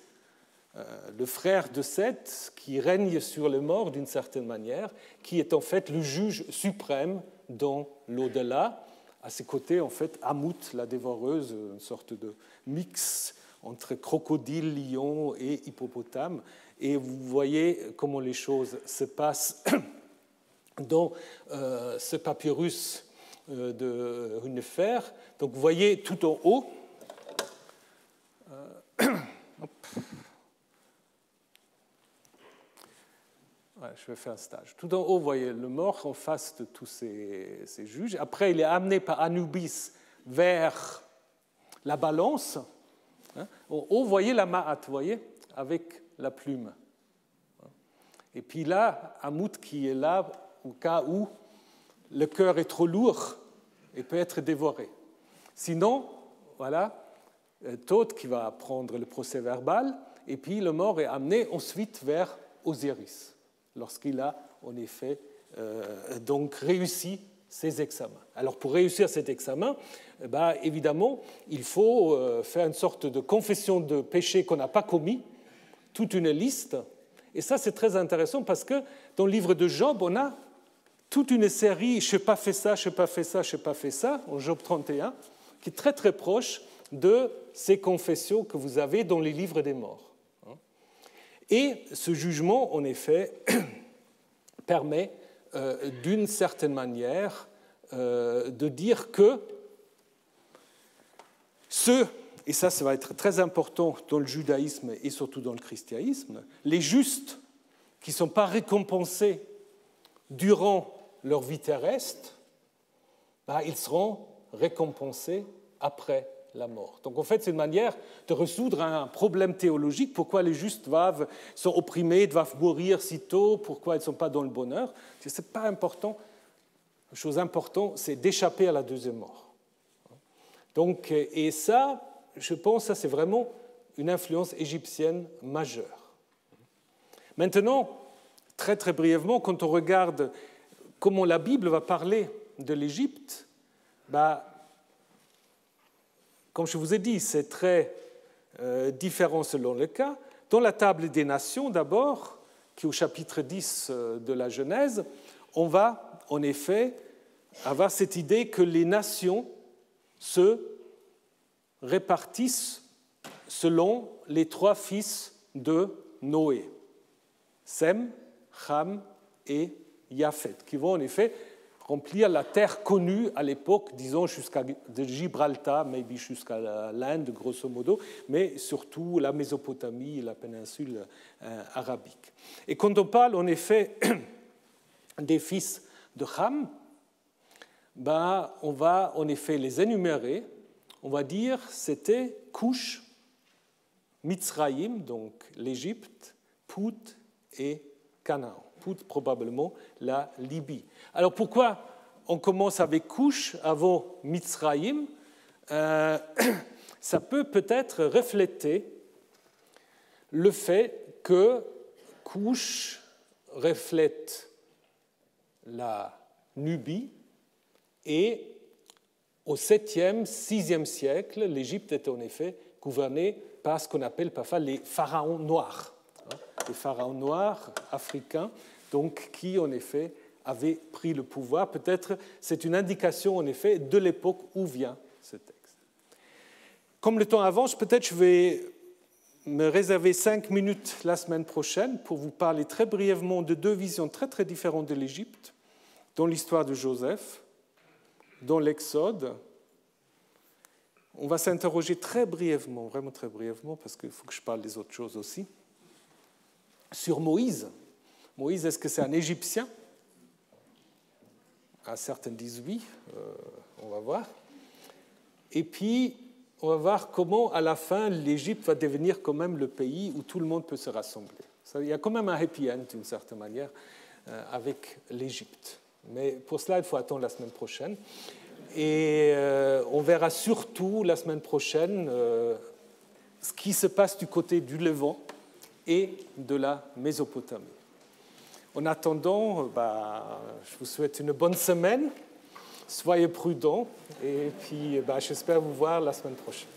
le frère de Seth, qui règne sur les morts d'une certaine manière, qui est en fait le juge suprême dans l'au-delà. À ses côtés, en fait, Amout, la dévoreuse, une sorte de mix entre crocodile, lion et hippopotame. Et vous voyez comment les choses se passent dans ce papyrus de Runefer. Donc vous voyez tout en haut, Voilà, je vais faire un stage. Tout en haut, vous voyez le mort en face de tous ces juges. Après, il est amené par Anubis vers la balance. En haut, vous voyez la Ma'at, vous voyez, avec la plume. Et puis là, Hamout qui est là au cas où le cœur est trop lourd et peut être dévoré. Sinon, voilà, Thoth qui va prendre le procès verbal, et puis le mort est amené ensuite vers Osiris, lorsqu'il a en effet donc réussi ses examens. Alors pour réussir cet examen, évidemment, il faut faire une sorte de confession de péché qu'on n'a pas commis, toute une liste. Et ça, c'est très intéressant parce que dans le livre de Job, on a toute une série « je n'ai pas fait ça, je n'ai pas fait ça, je n'ai pas fait ça » en Job 31, qui est très très proche de ces confessions que vous avez dans les livres des morts. Et ce jugement, en effet, permet d'une certaine manière de dire que ceux, et ça va être très important dans le judaïsme et surtout dans le christianisme, les justes qui ne sont pas récompensés durant leur vie terrestre, ils seront récompensés après la mort. Donc en fait, c'est une manière de résoudre un problème théologique. Pourquoi les justes sont opprimés, doivent mourir si tôt, pourquoi ils ne sont pas dans le bonheur. Ce n'est pas important. La chose importante, c'est d'échapper à la deuxième mort. Donc, et ça, je pense, ça c'est vraiment une influence égyptienne majeure. Maintenant, très très brièvement, quand on regarde comment la Bible va parler de l'Égypte, comme je vous ai dit, c'est très différent selon le cas. Dans la table des nations, d'abord, qui est au chapitre 10 de la Genèse, on va en effet avoir cette idée que les nations se répartissent selon les trois fils de Noé, Sem, Ham et Japhet, qui vont en effet remplir la terre connue à l'époque, disons jusqu'à Gibraltar, maybe jusqu'à l'Inde, grosso modo, mais surtout la Mésopotamie et la péninsule arabique. Et quand on parle en effet des fils de Ham, on va en effet les énumérer. On va dire c'était Cush, Mitzraïm, donc l'Égypte, Pout et Canaan. Pout, probablement la Libye. Alors pourquoi on commence avec Cush avant Mitzraïm? Ça peut peut-être refléter le fait que Cush reflète la Nubie et au 7e, 6e siècle, l'Égypte était en effet gouvernée par ce qu'on appelle parfois les pharaons noirs. Les pharaons noirs africains, donc, qui en effet avaient pris le pouvoir. Peut-être c'est une indication en effet de l'époque où vient ce texte. Comme le temps avance, peut-être je vais me réserver 5 minutes la semaine prochaine pour vous parler très brièvement de deux visions très très différentes de l'Égypte, dans l'histoire de Joseph, dans l'Exode. On va s'interroger très brièvement, vraiment très brièvement, parce qu'il faut que je parle des autres choses aussi, sur Moïse. Moïse, est-ce que c'est un Égyptien? Certains disent oui, on va voir. Et puis, on va voir comment, à la fin, l'Égypte va devenir quand même le pays où tout le monde peut se rassembler. Il y a quand même un happy end, d'une certaine manière, avec l'Égypte. Mais pour cela, il faut attendre la semaine prochaine. Et on verra surtout la semaine prochaine ce qui se passe du côté du Levant et de la Mésopotamie. En attendant, je vous souhaite une bonne semaine, soyez prudents et puis j'espère vous voir la semaine prochaine.